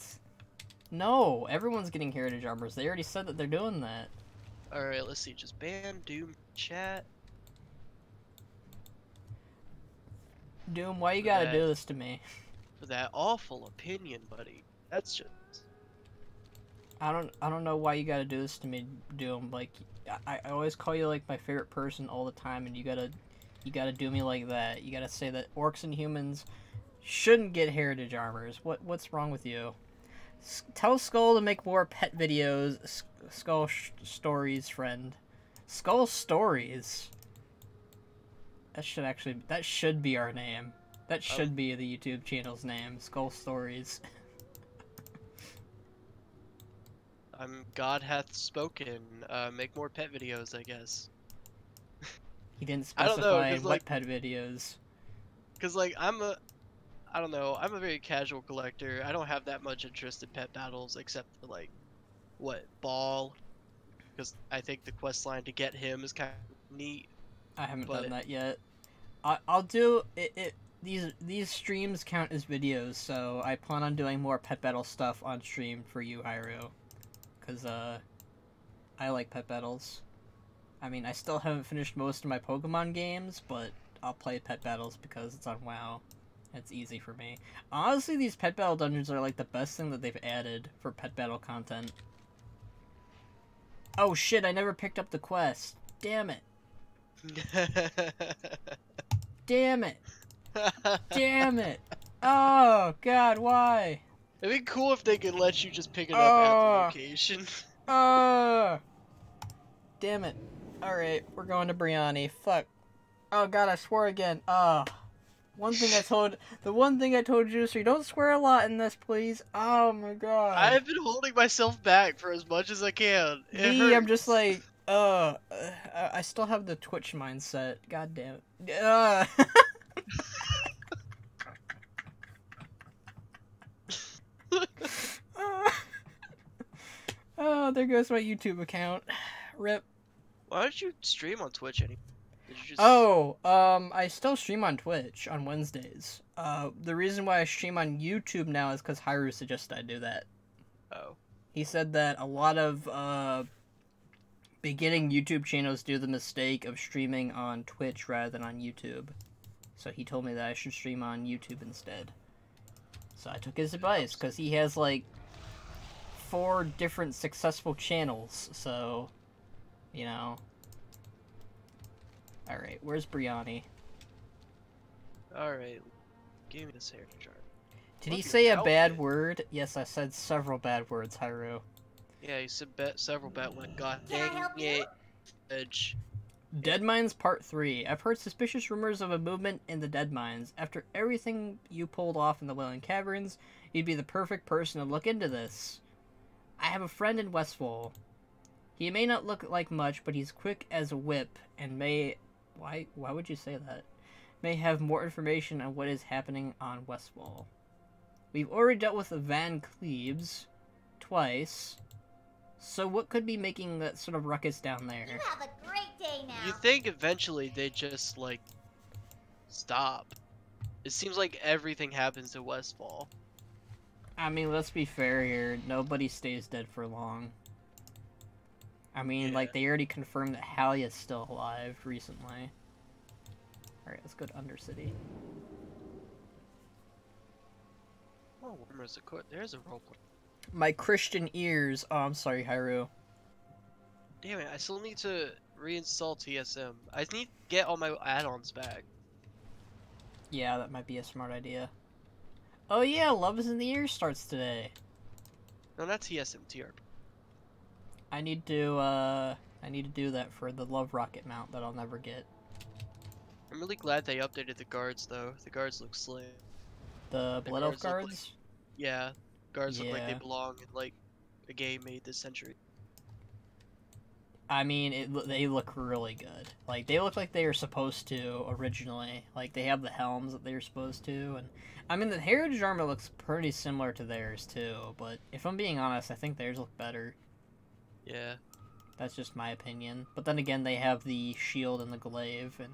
No, everyone's getting heritage armors. They already said that they're doing that. Alright, let's see. Just ban Doom chat. Doom, why you gotta do this to me? For that awful opinion, buddy. That's just... I don't know why you gotta do this to me, Doom. Like, I always call you like my favorite person all the time, and you gotta do me like that. You gotta say that orcs and humans shouldn't get heritage armors. What's wrong with you? Tell Skull to make more pet videos. Skull stories, friend. Skull stories. That should be our name. That should be the YouTube channel's name, Skull Stories. God hath spoken. Make more pet videos, I guess. He didn't I don't know, specify 'cause, what like, pet videos. Cause like I don't know, I'm a very casual collector. I don't have that much interest in pet battles except for like, what, Ball? Because I think the quest line to get him is kind of neat. I haven't done that yet. I'll do it. These streams count as videos, so I plan on doing more pet battle stuff on stream for you, Hyru. Cause I like pet battles. I mean, I still haven't finished most of my Pokemon games, but I'll play pet battles because it's on WoW. It's easy for me. Honestly, these pet battle dungeons are like the best thing that they've added for pet battle content. Oh shit, I never picked up the quest. Damn it. Damn it. Damn it. Oh god, why? It'd be cool if they could let you just pick it up at the location. Damn it. Alright, we're going to Brianni. Fuck. Oh god, I swore again. The one thing I told you, so you don't swear a lot in this, please. Oh my god. I've been holding myself back for as much as I can. I'm just like, I still have the Twitch mindset. God damn it. Oh, there goes my YouTube account. Rip. Why don't you stream on Twitch anymore? I still stream on Twitch on Wednesdays. The reason why I stream on YouTube now is because Hyru suggested I do that. Oh. He said that a lot of, beginning YouTube channels do the mistake of streaming on Twitch rather than on YouTube. So he told me that I should stream on YouTube instead. So I took his advice, because he has, like, 4 different successful channels, so, you know. Alright, where's Brianni? Alright, give me this hair chart. Did he say a bad word? Yes, I said several bad words, Hyru. Yeah, he said several bad words. God dang it. Edge. Deadmines Part 3. I've heard suspicious rumors of a movement in the Deadmines. After everything you pulled off in the Wailing Caverns, you'd be the perfect person to look into this. I have a friend in Westfall. He may not look like much, but he's quick as a whip, and may... Why would you say that? May have more information on what is happening on Westfall. We've already dealt with the Van Cleves twice. So what could be making that sort of ruckus down there? You have a great day now. You think eventually they just, like, stop. It seems like everything happens to Westfall. I mean, let's be fair here. Nobody stays dead for long. I mean, like, they already confirmed that Hallia's still alive recently. Alright, let's go to Undercity. Oh, there's a roleplay. My Christian ears. Oh, I'm sorry, Hyru. Damn it, I still need to reinstall TSM. I need to get all my add-ons back. Yeah, that might be a smart idea. Oh yeah, Love is in the Ear starts today. No, not TSM, TRP. I need to do that for the Love Rocket mount that I'll never get. I'm really glad they updated the guards, though. The guards look slim. The Blood Elf guards? Like, yeah, guards look like they belong in, like, a game made this century. I mean, they look really good. Like, they look like they were supposed to originally. Like, they have the helms that they were supposed to, and... I mean, the Heritage armor looks pretty similar to theirs, too, but if I'm being honest, I think theirs look better. Yeah. That's just my opinion. But then again, they have the shield and the glaive, and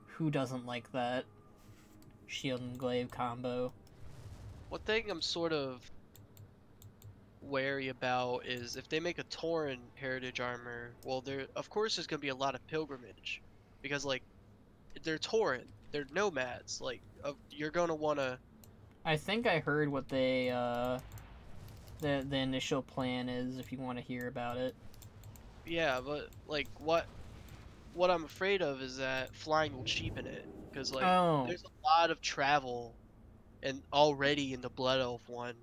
who doesn't like that shield and glaive combo? One thing I'm sort of wary about is if they make a Tauren heritage armor, well, of course there's gonna be a lot of pilgrimage, because like they're Tauren, they're nomads. Like you're gonna wanna. I think I heard what they the initial plan is. If you want to hear about it. Yeah, but like what I'm afraid of is that flying will cheapen it, because like there's a lot of travel, and already in the Blood Elf one.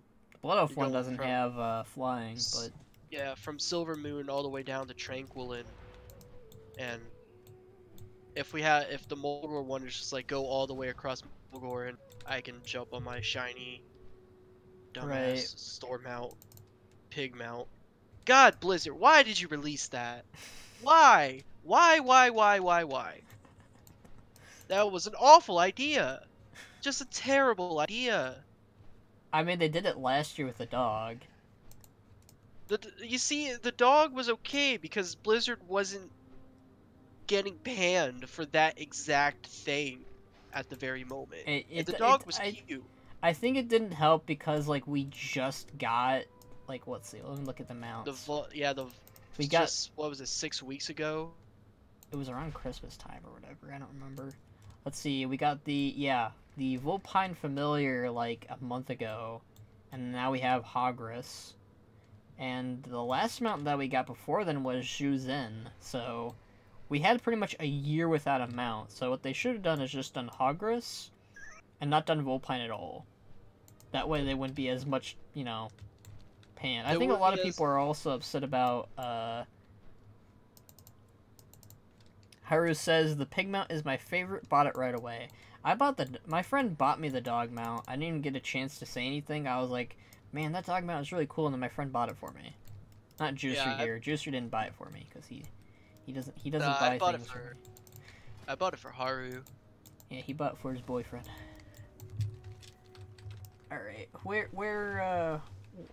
Blood Elf one doesn't have flying, but yeah, from Silver Moon all the way down to Tranquillin, and if the Moldor one is just like go all the way across Gore and I can jump on my shiny dumbass Right. storm mount, pig mount. God, Blizzard, why did you release that? Why? Why? That was an awful idea. Just a terrible idea. I mean, they did it last year with the dog. You see, the dog was okay because Blizzard wasn't getting banned for that exact thing at the very moment. And the dog was cute. I think it didn't help because, like, we just got, like, let's see, let me look at the mounts. We got, what was it, 6 weeks ago? It was around Christmas time or whatever, I don't remember. Let's see, we got the Vulpine Familiar, like, a month ago. And now we have Hogris. And the last mount that we got before then was Zhu Zhen. So, we had pretty much a year without a mount. So what they should have done is just done Hogris and not done Vulpine at all. That way they wouldn't be as much, you know, pain. I think a lot of people are also upset about, Haru says, the pig mount is my favorite, bought it right away. My friend bought me the dog mount. I didn't even get a chance to say anything. I was like, man, that dog mount is really cool, and then my friend bought it for me. Not Juicer here. Juicer didn't buy it for me, because he doesn't buy things for me. I bought it for Haru. Yeah, he bought it for his boyfriend. Alright, where are you?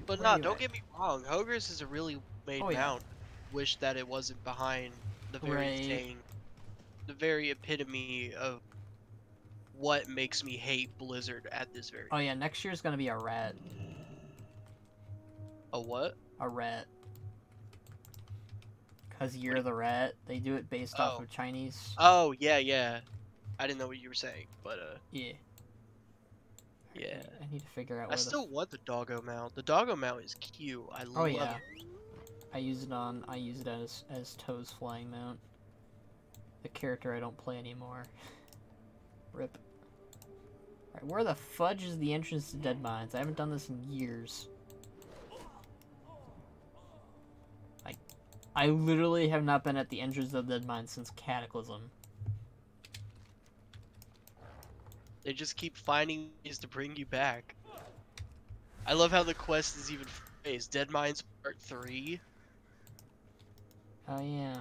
But no, don't get me wrong. Hogris is a really made mount. Wish that it wasn't behind the very thing, the very epitome of what makes me hate Blizzard at this very. Oh yeah, next year's gonna be a rat. A what? A rat. Cause you're the rat. They do it based off of Chinese. Oh yeah. I didn't know what you were saying, but yeah. Yeah. I need to figure out. I still want the doggo mount. The doggo mount is cute. I love it. I use it as Toe's flying mount. The character I don't play anymore. Rip. Alright, where the fudge is the entrance to Deadmines? I haven't done this in years. I literally have not been at the entrance of Deadmines since Cataclysm. They just keep finding ways to bring you back. I love how the quest is even phrased. Deadmines Part 3. Oh yeah.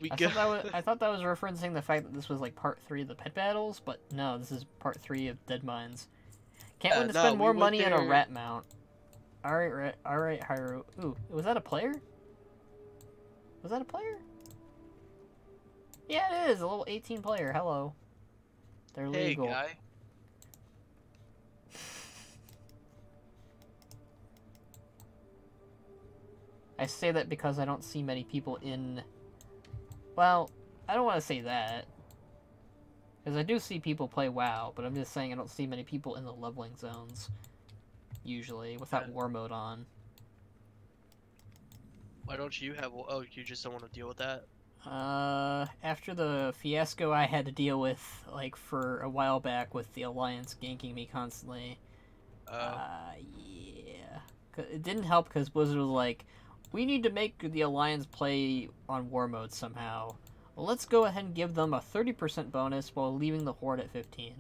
I thought that was referencing the fact that this was like part 3 of the pet battles, but no, this is part 3 of Deadmines. Can't wait to spend more money on a rat mount. Alright, Haru. Ooh, was that a player? Was that a player? Yeah, it is. A little 18 player. Hello. They're legal. Hey, guy. I say that because I don't see many people in... Well, I don't want to say that. Because I do see people play WoW, but I'm just saying I don't see many people in the leveling zones. Usually, without war mode on. Why don't you have... Oh, you just don't want to deal with that? After the fiasco I had to deal with, like, for a while back with the Alliance ganking me constantly. Yeah. It didn't help because Blizzard was like, we need to make the Alliance play on war mode somehow. Well, let's go ahead and give them a 30% bonus while leaving the Horde at 15.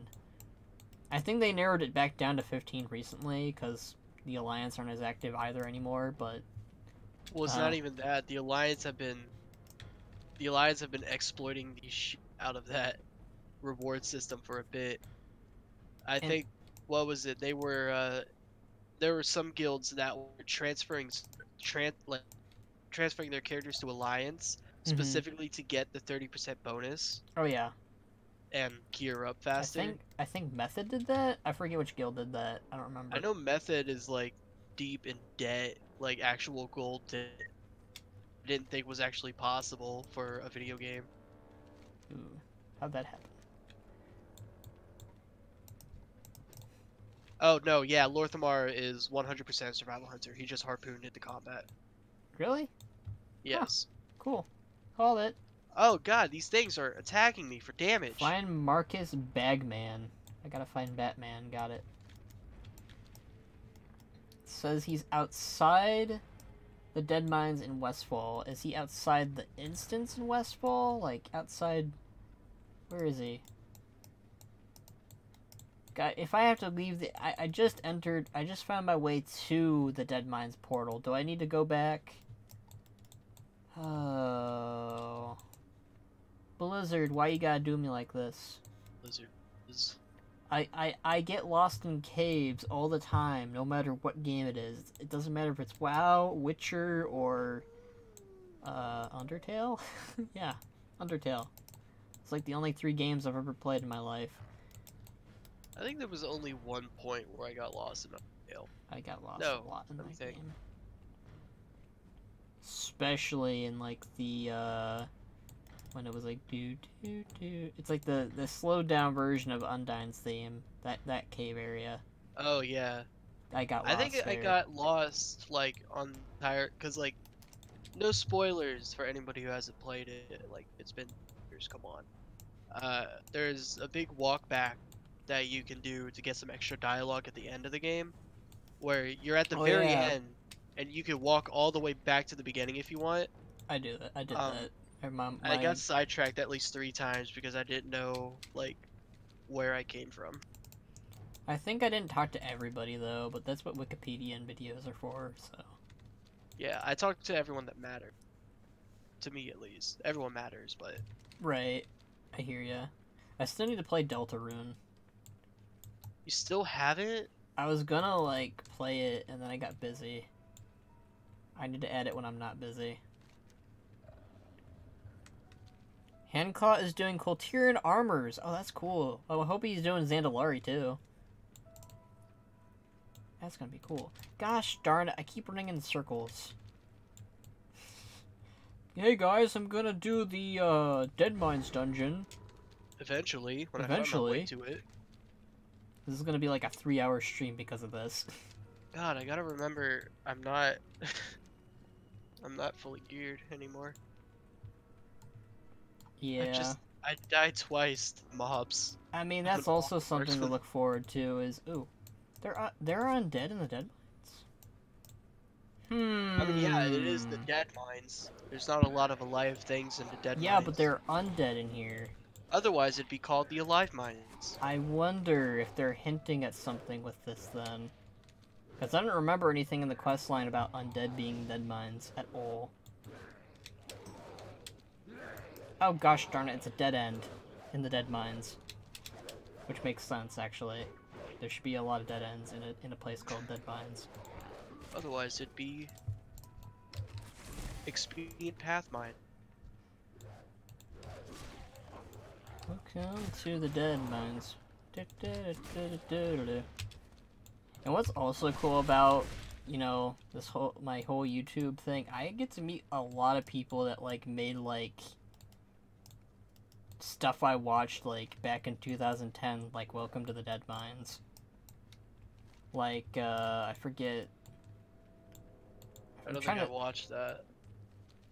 I think they narrowed it back down to 15 recently, because the Alliance aren't as active either anymore, but... Well, it's not even that. The Alliance have been exploiting the shit out of that reward system for a bit. I think, what was it? There were some guilds that were transferring their characters to Alliance specifically to get the 30% bonus. Oh yeah. And gear up faster. I think Method did that. I forget which guild did that. I don't remember. I know Method is like deep in debt, like actual gold debt. I didn't think was actually possible for a video game. Ooh, how'd that happen? Oh no, yeah, Lorthamar is 100% survival hunter. He just harpooned into combat. Really? Yes. Huh. Cool. Called it. Oh god, these things are attacking me for damage. Find Marcus Bagman. I gotta find Batman. Got it. It says he's outside the Deadmines in Westfall. Is he outside the instance in Westfall? Like, outside... Where is he? if I have to leave the... I just found my way to the Deadmines portal. Do I need to go back? Oh... Blizzard, why you gotta do me like this? Blizzard is... I get lost in caves all the time, no matter what game it is. It doesn't matter if it's WoW, Witcher, or... Undertale? Yeah, Undertale. It's like the only 3 games I've ever played in my life. I think there was only one point where I got lost in Undertale. I got lost a lot in that think. game. Especially in like the when it was like do. It's like the slowed down version of Undyne's theme. That cave area. Oh yeah. I got lost I think I there. got lost like on entire cuz like no spoilers for anybody who hasn't played it. Like it's been years, come on. There's a big walk back that you can do to get some extra dialogue at the end of the game, where you're at the very end, and you can walk all the way back to the beginning if you want. I did that. I got sidetracked at least 3 times because I didn't know like where I came from. I think I didn't talk to everybody though, but that's what Wikipedia and videos are for. So. Yeah, I talked to everyone that mattered. To me, at least, everyone matters, but. Right, I hear ya. I still need to play Deltarune. You still haven't? I was gonna, like, play it, and then I got busy. I need to add it when I'm not busy. Handclaw is doing Coltirian armors. Oh, that's cool. Oh, I hope he's doing Zandalari, too. That's gonna be cool. Gosh darn it, I keep running in circles. Hey guys, I'm gonna do the, Deadmines dungeon. Eventually, when I find my way to it. This is gonna be like a 3-hour stream because of this. God, I gotta remember, I'm not... I'm not fully geared anymore. Yeah. I died twice to mobs. I mean, that's also something to look forward to, is... Ooh. They're undead in the Deadmines? I mean, yeah, it is the Deadmines. There's not a lot of alive things in the Deadmines. Yeah, but they're undead in here. Otherwise, it'd be called the Alive Mines. I wonder if they're hinting at something with this, then. Because I don't remember anything in the questline about undead being Deadmines at all. Oh gosh darn it, it's a dead end in the Deadmines. Which makes sense, actually. There should be a lot of dead ends in a place called Deadmines. Otherwise, it'd be... Expedient Path Mine. Welcome to the Deadmines. And what's also cool about, you know, my whole YouTube thing, I get to meet a lot of people that, like, made, like, stuff I watched, like, back in 2010, like, Welcome to the Deadmines. Like, I forget. I don't think I watched that.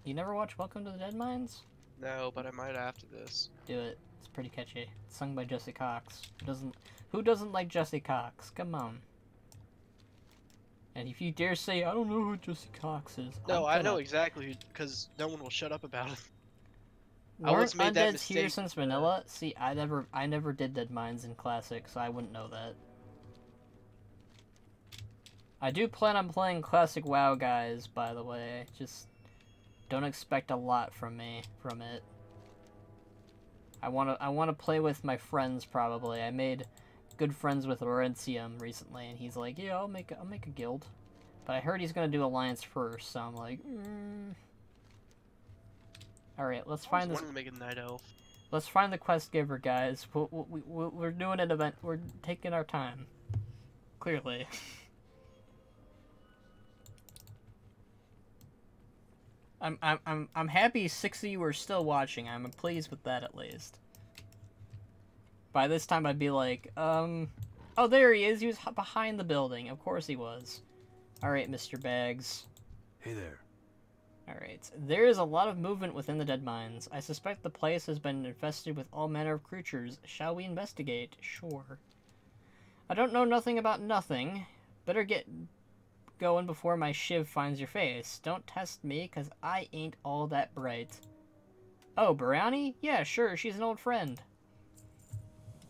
You never watched Welcome to the Deadmines? No, but I might after this. Do it. It's pretty catchy. It's sung by Jesse Cox. Who doesn't like Jesse Cox? Come on. And if you dare say, I don't know who Jesse Cox is. No, I know exactly, because no one will shut up about it. I once made that mistake. Here since Vanilla? See, I never did Deadmines in Classic, so I wouldn't know that. I do plan on playing Classic WoW, guys, by the way. Just don't expect a lot from me from it. I wanna play with my friends, probably. I made good friends with Laurentium recently, and he's like, yeah, I'll make a guild. But I heard he's gonna do Alliance first, so I'm like, Alright, let's find this. I wanted to make a Night Elf. Let's find the quest giver, guys. We're doing an event. We're taking our time. Clearly. I'm happy 6 of you are still watching. I'm pleased with that, at least. By this time, I'd be like, oh, there he is. He was behind the building. Of course he was. Alright, Mr. Bags. Hey there. Alright, there is a lot of movement within the Deadmines. I suspect the place has been infested with all manner of creatures. Shall we investigate? Sure. I don't know nothing about nothing. Better get going before my shiv finds your face. Don't test me, cause I ain't all that bright. Oh, Brownie? Yeah, sure, she's an old friend.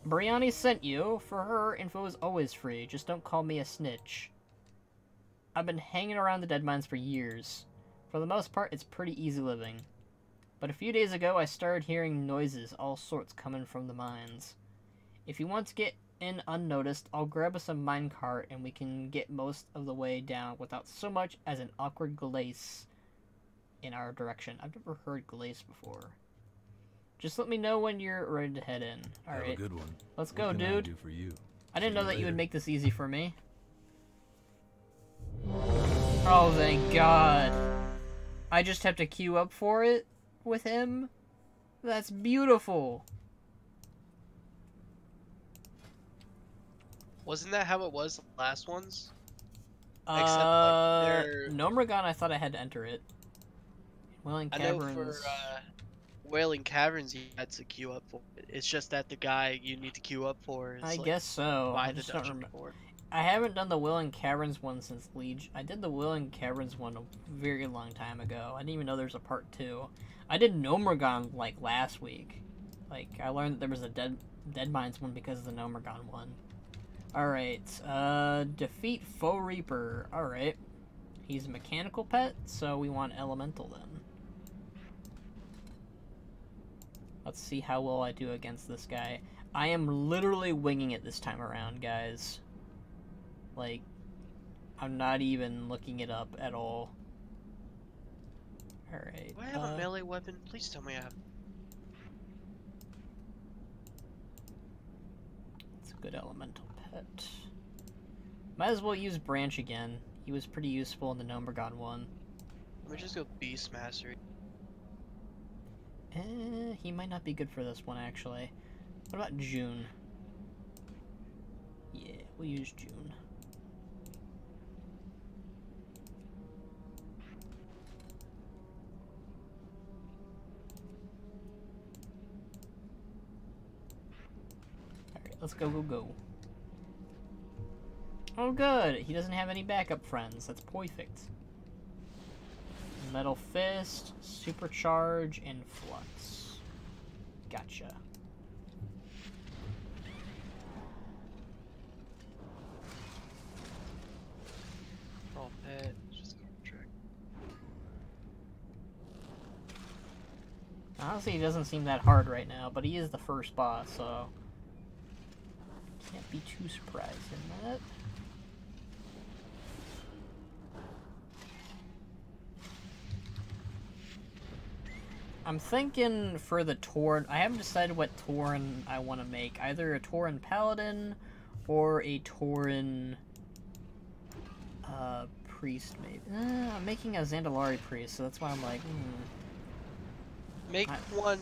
Brianni sent you. For her, info is always free. Just don't call me a snitch. I've been hanging around the Deadmines for years. For the most part, it's pretty easy living. But a few days ago, I started hearing noises, all sorts, coming from the mines. If you want to get in unnoticed, I'll grab us a minecart and we can get most of the way down without so much as an awkward glace in our direction. I've never heard glace before. Just let me know when you're ready to head in. Alright. Have a good one. Let's go, What can dude. I do for you? I didn't See know you that you would later. make this easy for me. Oh, thank God. I just have to queue up for it with him? That's beautiful. Wasn't that how it was the last ones? Nomragon, I thought I had to enter it. Wailing I know Caverns. for Wailing Caverns you had to queue up for it. It's just that the guy you need to queue up for is I like, guess so. buy I the just don't dungeon remember. before. I haven't done the Wailing Caverns one since Legion. I did the Wailing Caverns one a very long time ago. I didn't even know there's a part 2. I did Nomragon like last week. Like I learned that there was a Deadmines one because of the Nomragon one. Alright, defeat Foe Reaper. Alright. He's a mechanical pet, so we want elemental then. Let's see how well I do against this guy. I am literally winging it this time around, guys. Like, I'm not even looking it up at all. Alright. Do I have a melee weapon? Please tell me I have. It's a good elemental pet. Might as well use Branch again. He was pretty useful in the Nomragon one. Let me just go Beast Mastery. He might not be good for this one, actually. What about June? Yeah, we'll use June. Alright, let's go, go, go. Oh good, he doesn't have any backup friends. That's perfect. Metal Fist, Supercharge, and Flux. Gotcha. Oh, pet. Just contract. Honestly, he doesn't seem that hard right now, but he is the first boss, so can't be too surprised in that. I'm thinking for the Tauren, I haven't decided what Tauren I want to make. Either a Tauren Paladin or a Tauren Priest, maybe. I'm making a Zandalari Priest, so that's why I'm like, Make one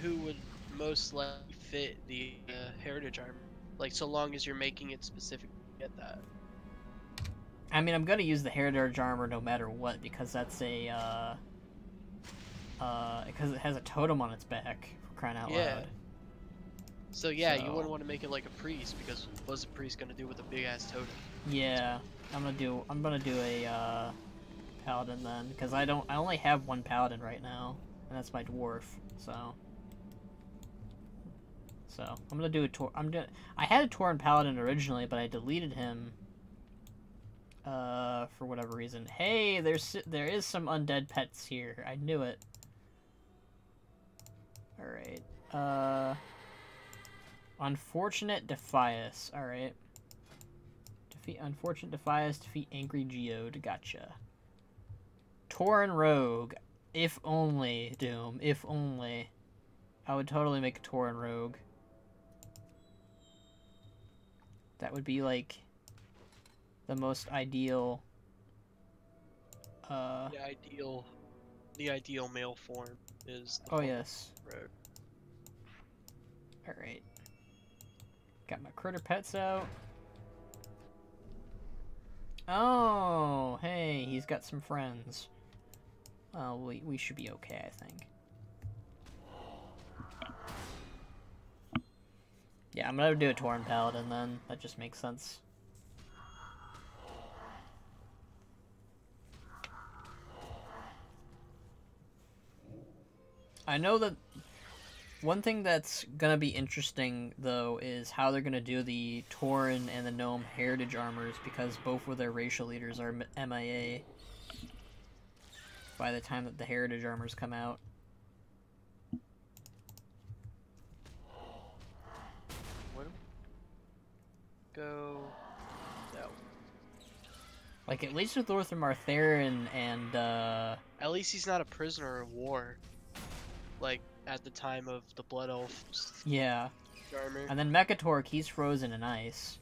who would most likely fit the heritage armor. Like, so long as you're making it specific to get that. I mean, I'm gonna use the Heritage Armor no matter what, because that's a, because it has a totem on its back, for crying out loud. So yeah, you wouldn't want to make it like a priest, because what's a priest gonna do with a big ass totem? Yeah, I'm gonna do a paladin then, because I only have one paladin right now, and that's my dwarf. So I'm gonna do a I had a Tauren paladin originally, but I deleted him for whatever reason. Hey, there is some undead pets here. I knew it. All right. Unfortunate Defias. All right. Defeat Unfortunate Defias. Defeat Angry Geode. Gotcha. Tauren Rogue. If only, Doom. If only. I would totally make a Tauren Rogue. That would be like the most ideal. The ideal male form is. Oh yes. Rogue. All right. Got my critter pets out. Oh, hey, he's got some friends. We should be okay, I think. Yeah, I'm gonna do a Tauren Paladin then. That just makes sense. I know that One thing that's gonna be interesting, though, is how they're gonna do the Tauren and the Gnome heritage armors, because both of their racial leaders are MIA by the time that the heritage armors come out. Go. No. Like, at least with Lorthar Theron and, At least he's not a prisoner of war. Like, at the time of the Blood Elf yeah. armor. And then Mechatork, he's frozen in ice.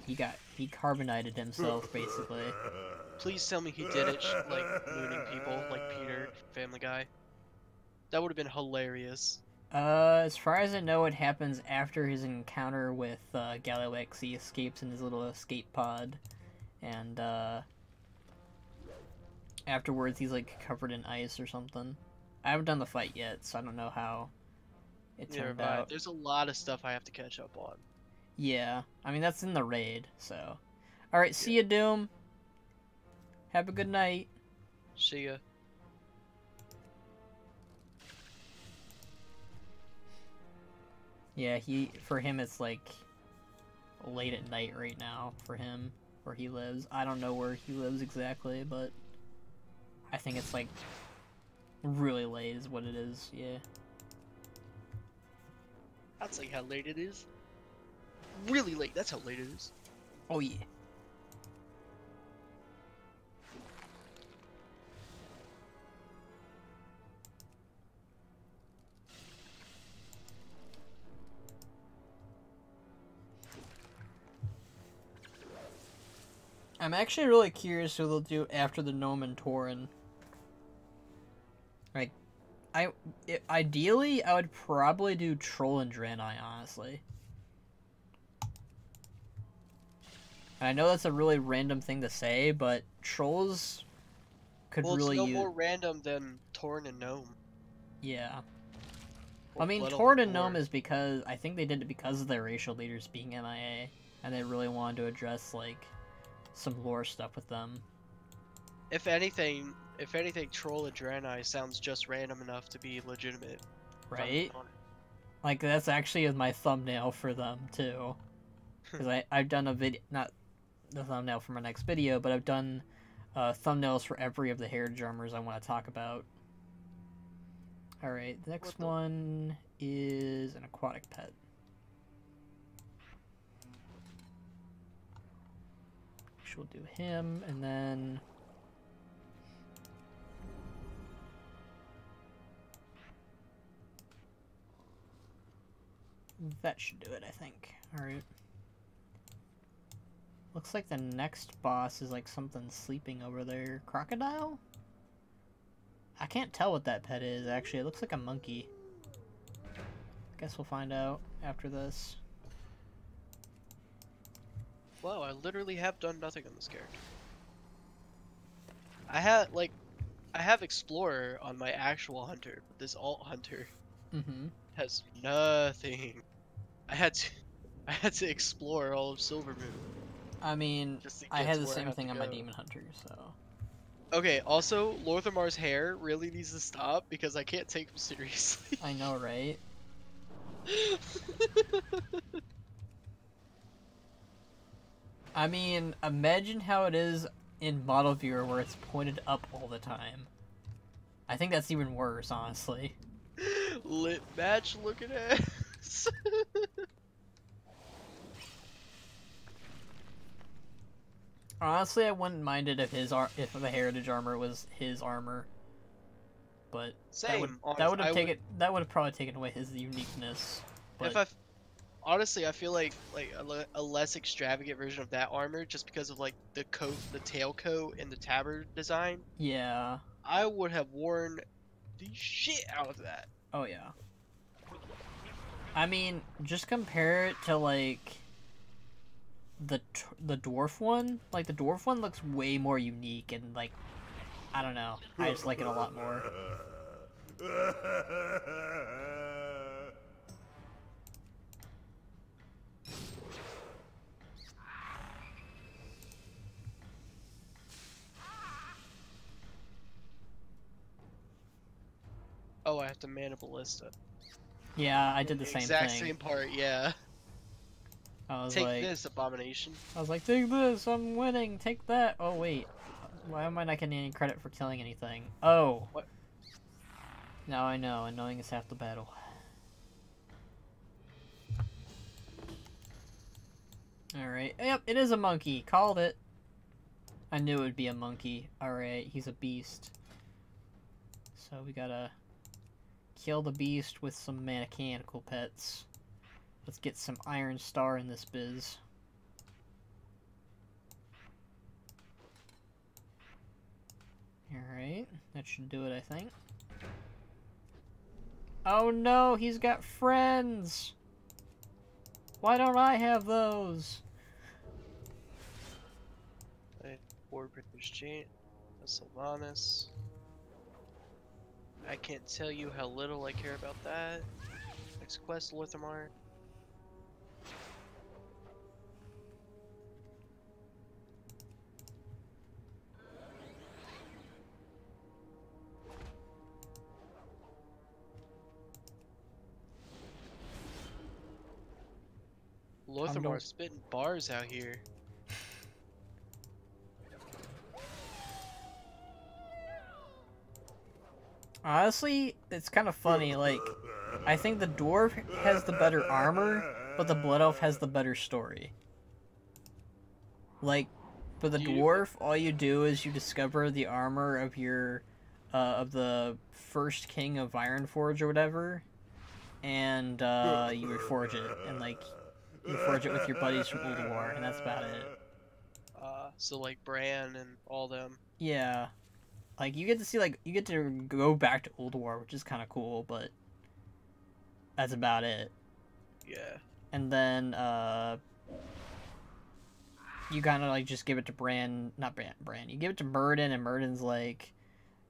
He carbonated himself, basically. Please tell me he did it, like, mooning people, like Peter, Family Guy. That would have been hilarious. As far as I know, it happens after his encounter with, Galliwex. He escapes in his little escape pod. And, afterwards he's, like, covered in ice or something. I haven't done the fight yet, so I don't know how it turned out. There's a lot of stuff I have to catch up on. Yeah. I mean, that's in the raid, so. Alright, see ya, Doom. Have a good night. See ya. Yeah, for him it's like late at night right now for him, where he lives. I don't know where he lives exactly, but I think it's like really late is what it is, yeah. That's like how late it is. Really late, that's how late it is. Oh yeah. I'm actually really curious who they'll do after the Gnome and Tauren. Like, ideally, I would probably do Troll and Draenei, honestly. And I know that's a really random thing to say, but Trolls could really it's no use... more random than Tauren and Gnome. Yeah. Or I mean, Blood Elf Tauren and and Gnome Thor. is because... I think they did it because of their racial leaders being MIA. And they really wanted to address, like, some lore stuff with them. If anything, Troll and Draenei sounds just random enough to be legitimate. Right? Like, that's actually my thumbnail for them, too. Because I've done a video... Not the thumbnail for my next video, but I've done thumbnails for every of the heritage armors I want to talk about. Alright, the next one is an aquatic pet. We'll do him, and then that should do it, I think. Alright. Looks like the next boss is like something sleeping over there. Crocodile? I can't tell what that pet is, actually. It looks like a monkey. Guess we'll find out after this. Wow, I literally have done nothing on this character. I have Explorer on my actual hunter, but this alt hunter has nothing. I had to explore all of Silvermoon. I mean, I had the same thing on my go. demon hunter, so. Okay, also, Lorthamar's hair really needs to stop because I can't take him seriously. I know, right? I mean, imagine how it is in Model Viewer where it's pointed up all the time. I think that's even worse, honestly. Lit match looking ass. Honestly, I wouldn't mind it if if the heritage armor was his armor. But Same. that would have probably taken away his uniqueness. But honestly, I feel like a less extravagant version of that armor, just because of like the coat, the tail coat, and the tabard design. Yeah. I would have worn the shit out of that. Oh yeah. I mean, just compare it to like the dwarf one. Like the dwarf one looks way more unique and like I don't know. I just like it a lot more. Oh, I have to mana Ballista. Yeah, I did the same exact thing. same part, yeah. I was Take like, this, abomination. I was like, take this, I'm winning, take that. Oh wait, why am I not getting any credit for killing anything? Oh. What? Now I know, annoying is half the battle. Alright, yep, it is a monkey, called it. I knew it would be a monkey. Alright, he's a beast. So we gotta kill the beast with some mechanical pets. Let's get some Iron Star in this biz. Alright, that should do it, I think. Oh no, he's got friends! Why don't I have those? War British Giant, a Sylvanas. I can't tell you how little I care about that. Next quest, Lorthamar. Lorthamar's spitting bars out here. Honestly, it's kind of funny, like, I think the dwarf has the better armor, but the blood elf has the better story. Like, for the dwarf, all you do is you discover the armor of your, of the first king of Ironforge or whatever, and, you reforge it, and, like, you forge it with your buddies from Ulduar, and that's about it. So like Bran and all them. Yeah. Like, you get to see, like, you get to go back to Ulduar, which is kind of cool, but that's about it. Yeah. And then, you kind of, like, just give it to Bran, not Bran, you give it to Myrddin, and Myrddin's like,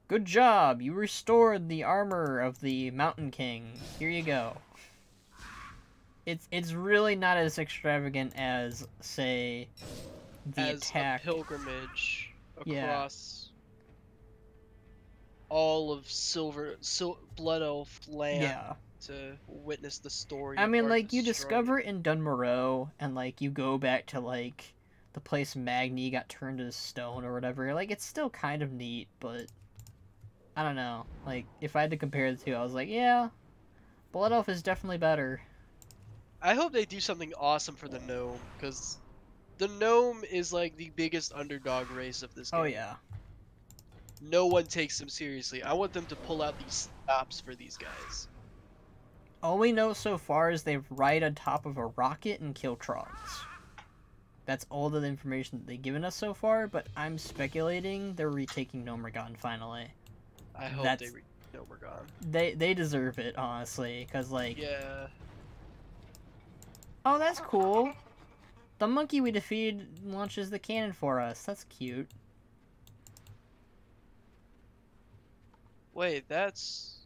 good job, you restored the armor of the Mountain King, here you go. It's really not as extravagant as, say, the attack. A pilgrimage across all of Blood Elf land to witness the story. I mean, like, you discover it in Dunmorrow, and, like, you go back to, like, the place Magni got turned to stone or whatever. Like, it's still kind of neat, but I don't know. Like, if I had to compare the two, I was like, yeah, Blood Elf is definitely better. I hope they do something awesome for the gnome, because the gnome is like the biggest underdog race of this game. Oh yeah. No one takes them seriously. I want them to pull out these stops for these guys. All we know so far is they ride on top of a rocket and kill trogs. That's all the information that they've given us so far, but I'm speculating they're retaking Gnomeregan finally. I hope they retake Gnomeregan. They deserve it, honestly, because, like... Yeah. Oh, that's cool. The monkey we defeated launches the cannon for us. That's cute. Wait, this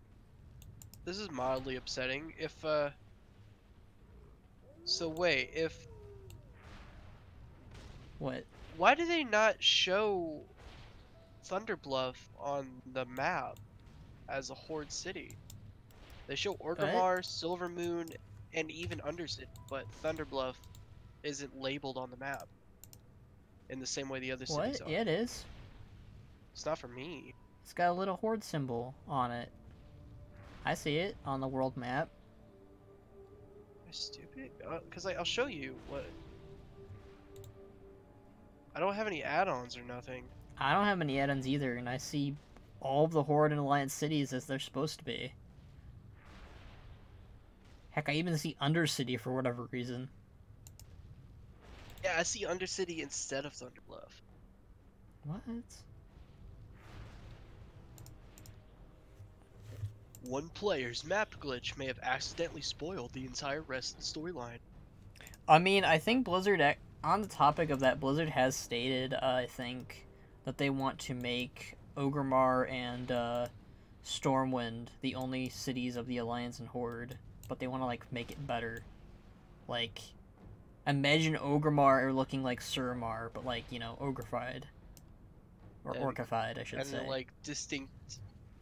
is mildly upsetting. So wait, What? Why do they not show Thunderbluff on the map as a Horde city? They show Orgrimmar, Silvermoon, and even Undercity, but Thunderbluff isn't labeled on the map in the same way the other cities are. Yeah, it is. It's not for me. It's got a little Horde symbol on it. I see it on the world map. Am I stupid? Because I'll show you what... I don't have any add-ons or nothing. I don't have any add-ons either, and I see all of the Horde and Alliance cities as they're supposed to be. Heck, I even see Undercity for whatever reason. Yeah, I see Undercity instead of Thunderbluff. What? One player's map glitch may have accidentally spoiled the entire rest of the storyline. I mean, I think Blizzard, on the topic of that, Blizzard has stated, I think, that they want to make Orgrimmar and Stormwind the only cities of the Alliance and Horde, but they want to, like, make it better. Like, imagine Orgrimmar looking like Suramar, but, like, you know, ogrified. Or orcified, I should say. And, like, distinct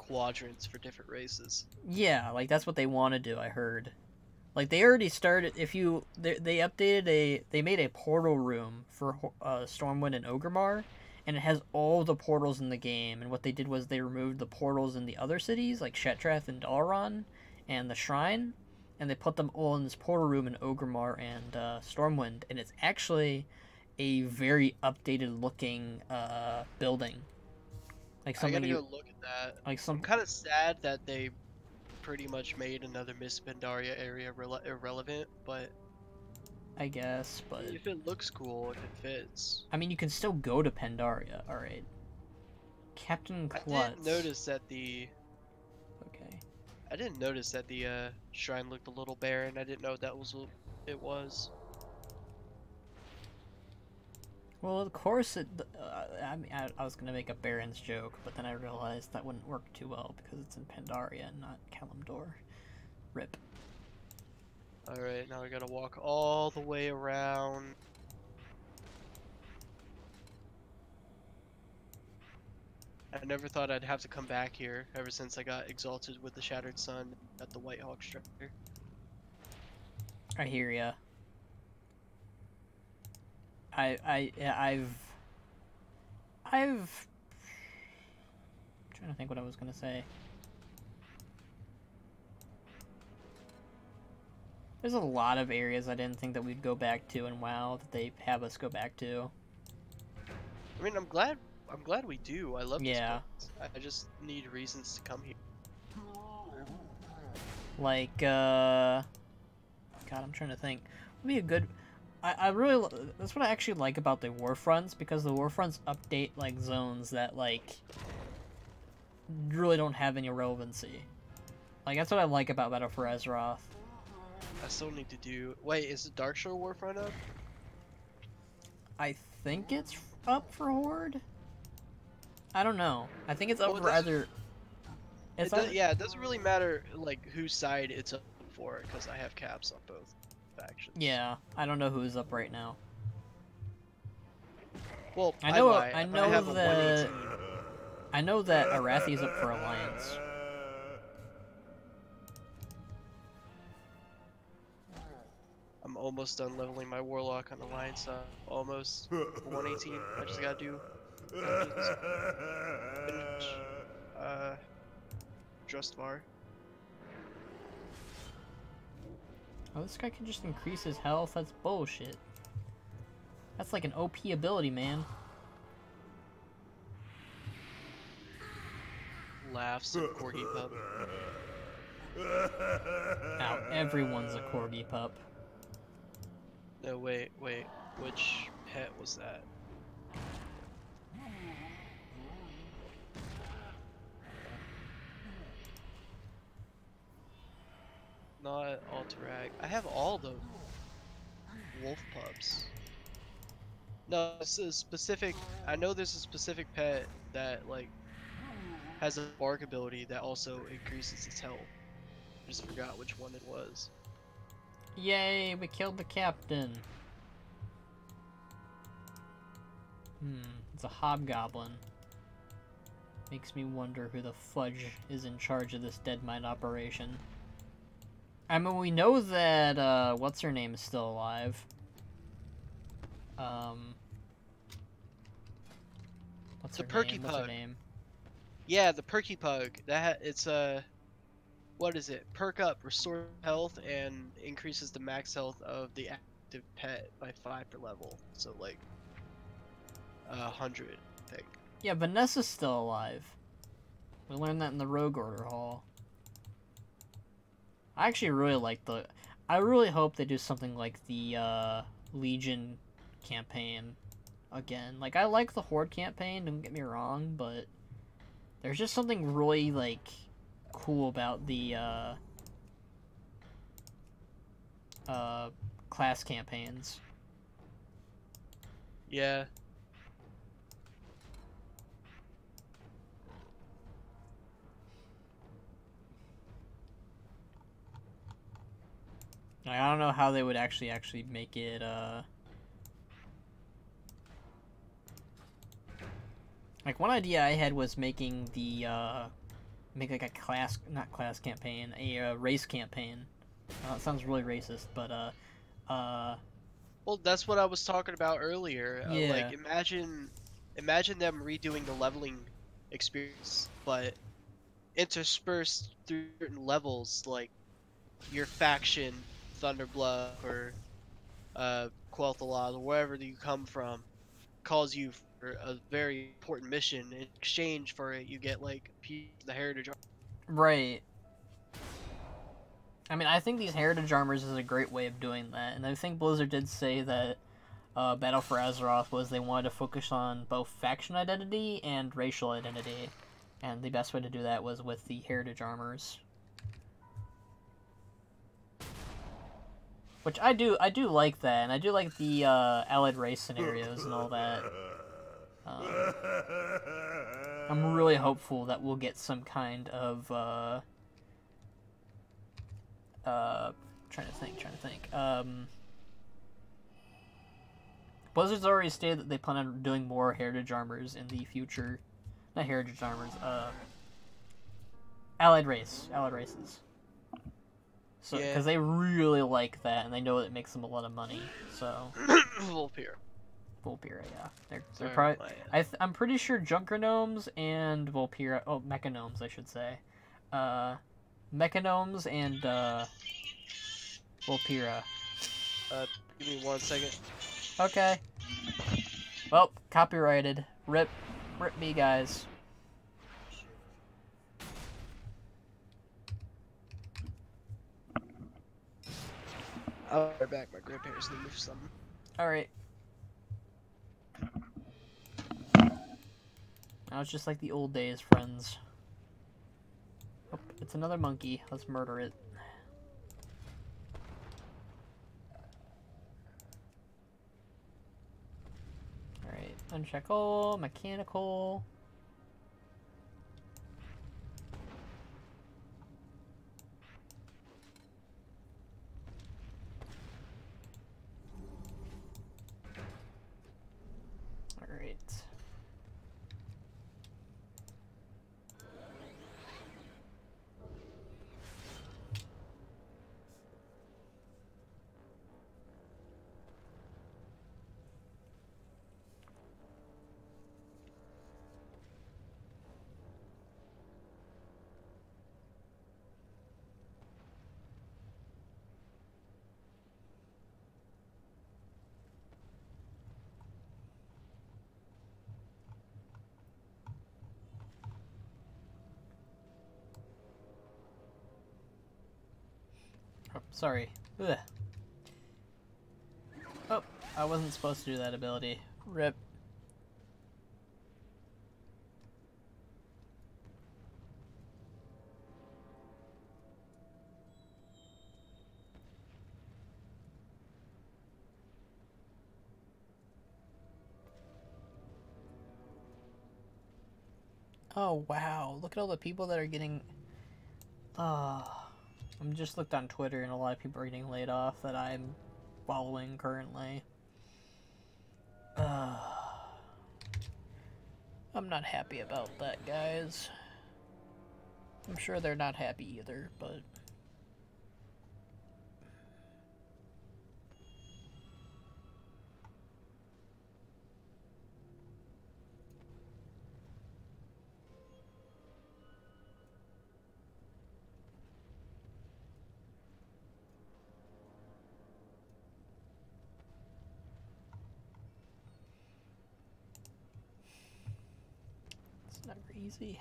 quadrants for different races. Yeah, like that's what they want to do. I heard. Like they already started. If you they updated they made a portal room for Stormwind and Orgrimmar, and it has all the portals in the game. And what they did was they removed the portals in the other cities like Shetrath and Dalron, and the Shrine, and they put them all in this portal room in Orgrimmar and Stormwind. And it's actually a very updated looking building. Like I something gotta you go look at that. like some. I'm kind of sad that they pretty much made another Miss Pandaria area irrelevant, but I guess, but if it looks cool, if it fits. I mean, you can still go to Pandaria. All right, Captain Klutz. I didn't notice that the. Okay. I didn't notice that the shrine looked a little barren. I didn't know that was what it was. Well, of course it. I mean, I was gonna make a Baron's joke, but then I realized that wouldn't work too well because it's in Pandaria and not Kalimdor. Rip. Alright, now we gotta walk all the way around. I never thought I'd have to come back here ever since I got exalted with the Shattered Sun at the White Hawk structure. I hear ya. I've I'm trying to think what I was gonna say. There's a lot of areas I didn't think that we'd go back to in WoW that they have us go back to. I mean, I'm glad we do. I love Yeah. this place. I just need reasons to come here. Like, God, I'm trying to think. Would be a good. I really. That's what I actually like about the Warfronts, because the Warfronts update, like, zones that, like, really don't have any relevancy. Like, that's what I like about Battle for Azeroth. I still need to do. Wait, is the Darkshore Warfront up? I think it's up for Horde? I don't know. I think it's up Well, for either... Yeah, it doesn't really matter, like, whose side it's up for, because I have caps on both factions. Yeah, I don't know who's up right now. Well, I know have a 118. I know that Arathi's up for Alliance. I'm almost done leveling my Warlock on Alliance, almost 118. I just gotta do finish, Drustvar. Oh, this guy can just increase his health? That's bullshit. That's like an OP ability, man. Laughs at Corgi Pup. Now everyone's a Corgi pup. No, wait. Which pet was that? Not Alterag. I have all the wolf pups. No, it's a specific. I know there's a specific pet that, like, has a bark ability that also increases its health. I just forgot which one it was. Yay, we killed the captain. It's a hobgoblin. Makes me wonder who the fudge is in charge of this Deadmine operation. I mean, we know that, what's her name is still alive. What's The her Perky name? What's her Pug. name? Yeah, the Perky Pug. It's what is it? Perk up, restore health, and increases the max health of the active pet by 5 per level. So like 100, I think. Yeah, Vanessa's still alive. We learned that in the Rogue Order Hall. I actually really like the... I really hope they do something like the Legion campaign again. Like, I like the Horde campaign, don't get me wrong, but there's just something really, like, cool about the class campaigns. Yeah. Like, I don't know how they would actually make it, like, one idea I had was making the, make like a not class campaign, a race campaign. It sounds really racist, but well, that's what I was talking about earlier. Yeah. Like imagine them redoing the leveling experience, but interspersed through certain levels, like your faction, Thunderblood or Quel'Thalas, or wherever you come from, calls you for a very important mission. In exchange for it, you get like a piece of the heritage. Right. I mean, I think these heritage armors is a great way of doing that, and I think Blizzard did say that Battle for Azeroth was they wanted to focus on both faction identity and racial identity, and the best way to do that was with the heritage armors. Which I do like that, and I do like the allied race scenarios and all that. I'm really hopeful that we'll get some kind of trying to think. Blizzard's already stated that they plan on doing more heritage armors in the future. Not heritage armors, allied races. So, because they really like that, and they know it makes them a lot of money. So, Vulpira, yeah, they're probably. I'm pretty sure Junkergnomes and Vulpira. Oh, Mechagnomes, I should say. Mechagnomes and Vulpira. Give me 1 second. Okay. Well, copyrighted. Rip me, guys. I'll be right back. My grandparents need me for something. Alright. Now it's just like the old days, friends. Oh, it's another monkey. Let's murder it. Alright, uncheck all, mechanical. Alright. Oh, sorry. Ugh. Oh, I wasn't supposed to do that ability. Rip. Oh, wow. Look at all the people that are getting... I'm just looked on Twitter and a lot of people are getting laid off that I'm following currently. I'm not happy about that, guys. I'm sure they're not happy either, but... It's never easy.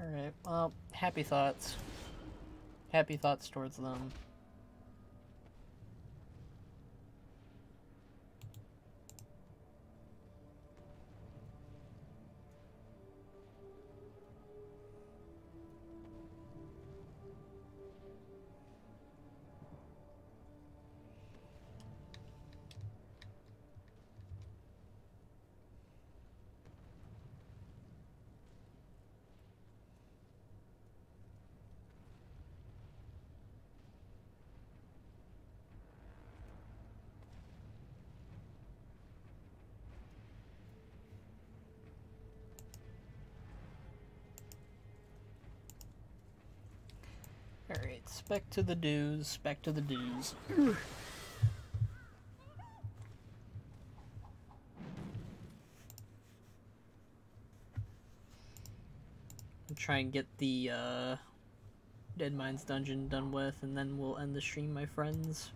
Alright, well, happy thoughts. Happy thoughts towards them. Back to the dues. Back to the dues. Try and get the Deadmines dungeon done with, and then we'll end the stream, my friends.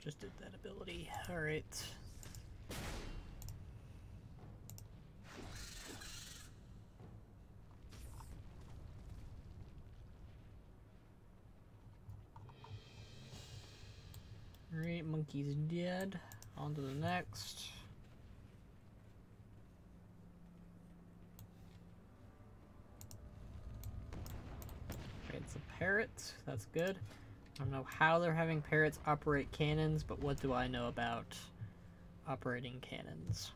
Just did that ability. Alright. Alright, monkey's dead. On to the next. Okay, it's a parrot. That's good. I don't know how they're having parrots operate cannons, but what do I know about operating cannons?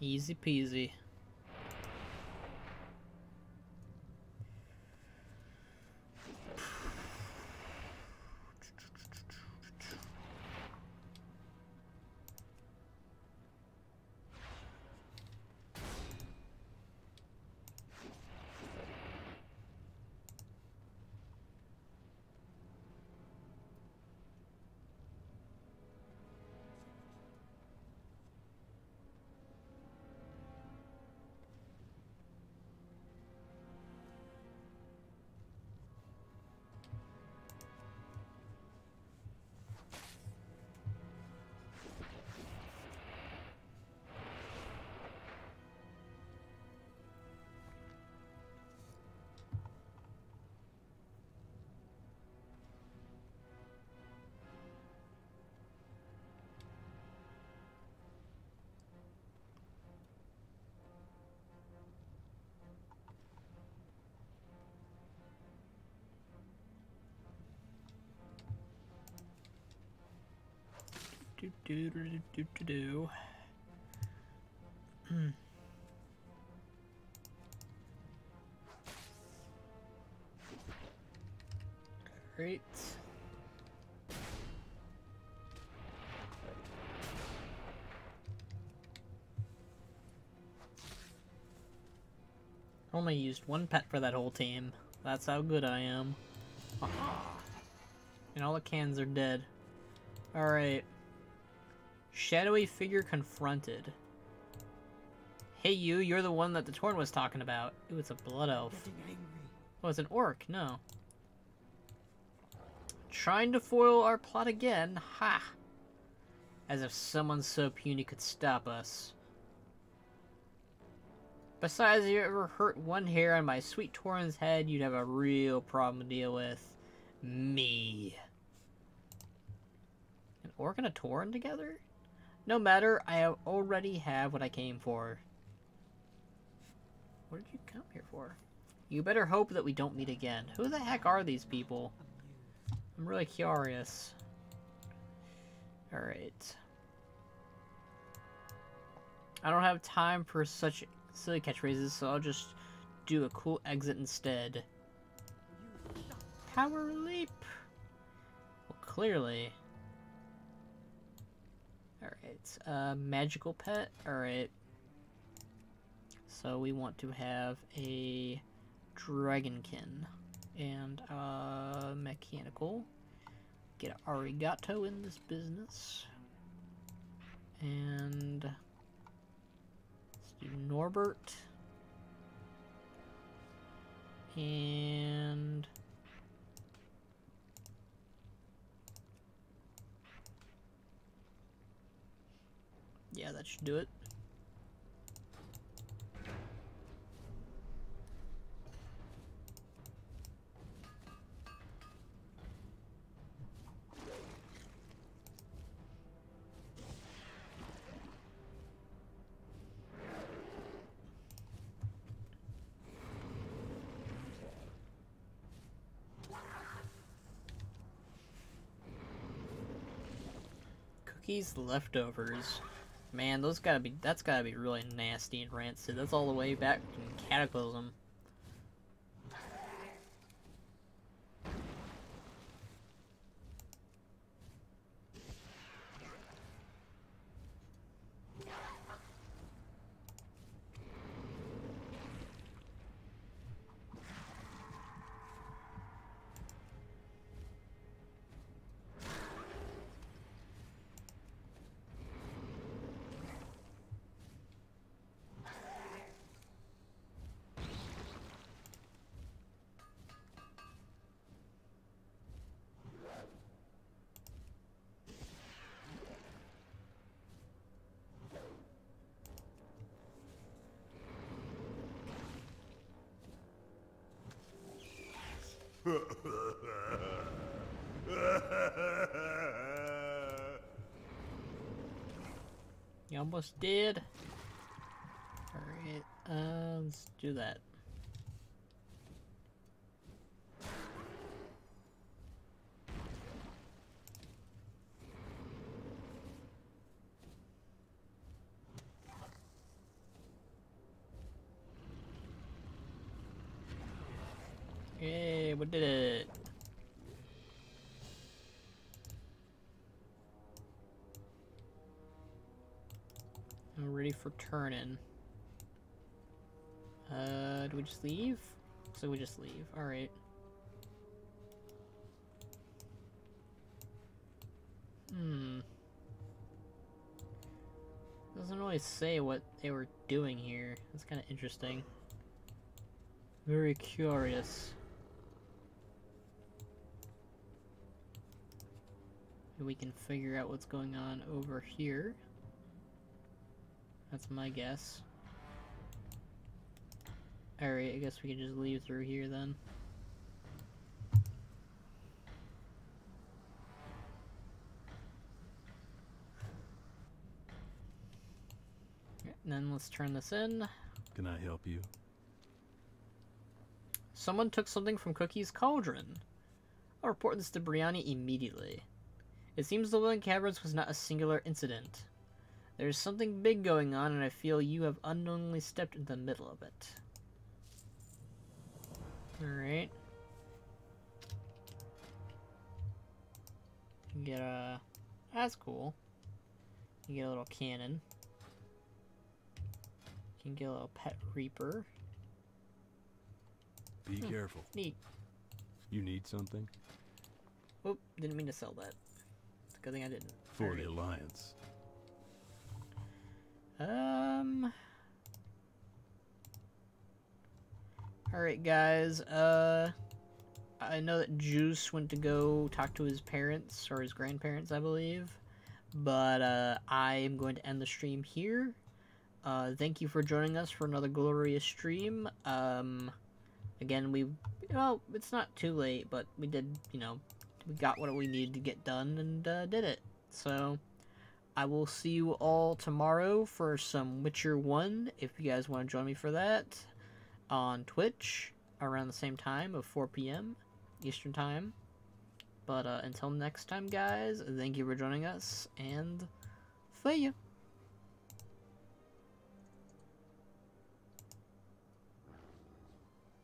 Easy peasy. Do. Great. Only used one pet for that whole team. That's how good I am. And all the cans are dead. Alright. Shadowy figure confronted. Hey you're the one that the Torn was talking about. Ooh, it's a blood elf. Oh, it's an orc, no. Trying to foil our plot again, ha! As if someone so puny could stop us. Besides, if you ever hurt one hair on my sweet Torn's head, you'd have a real problem to deal with. Me. An orc and a Torn together? No matter, I already have what I came for. What did you come here for? You better hope that we don't meet again. Who the heck are these people? I'm really curious. Alright. I don't have time for such silly catchphrases, so I'll just do a cool exit instead. Power leap! Well, clearly. Alright, magical pet, alright. So we want to have a Dragonkin and mechanical. Get Arigato in this business. And let's do Norbert. And yeah, that should do it. Cookies leftovers. Man, that's gotta be really nasty and rancid. That's all the way back in Cataclysm. You almost did. Alright, let's do that. Yay, we did it. I'm ready for turn-in. Do we just leave? So we just leave. Alright. Doesn't really say what they were doing here. That's kind of interesting. Very curious. Maybe we can figure out what's going on over here. That's my guess. Alright, I guess we can just leave through here then. And then let's turn this in. Can I help you? Someone took something from Cookie's cauldron. I'll report this to Brianni immediately. It seems the Willing Caverns was not a singular incident. There's something big going on, and I feel you have unknowingly stepped into the middle of it. Alright. You get a... That's cool. You get a little cannon. You can get a little pet reaper. Be careful. Neat. You need something? Oop, didn't mean to sell that. It's a good thing I didn't. For the Alliance. Alright guys, I know that Juice went to go talk to his parents, or his grandparents I believe, but I am going to end the stream here. Thank you for joining us for another glorious stream. Again, well, it's not too late, but we did, you know, we got what we needed to get done and did it. So, I will see you all tomorrow for some Witcher 1, if you guys want to join me for that, on Twitch, around the same time of 4 p.m. Eastern Time. But until next time, guys, thank you for joining us, and see ya!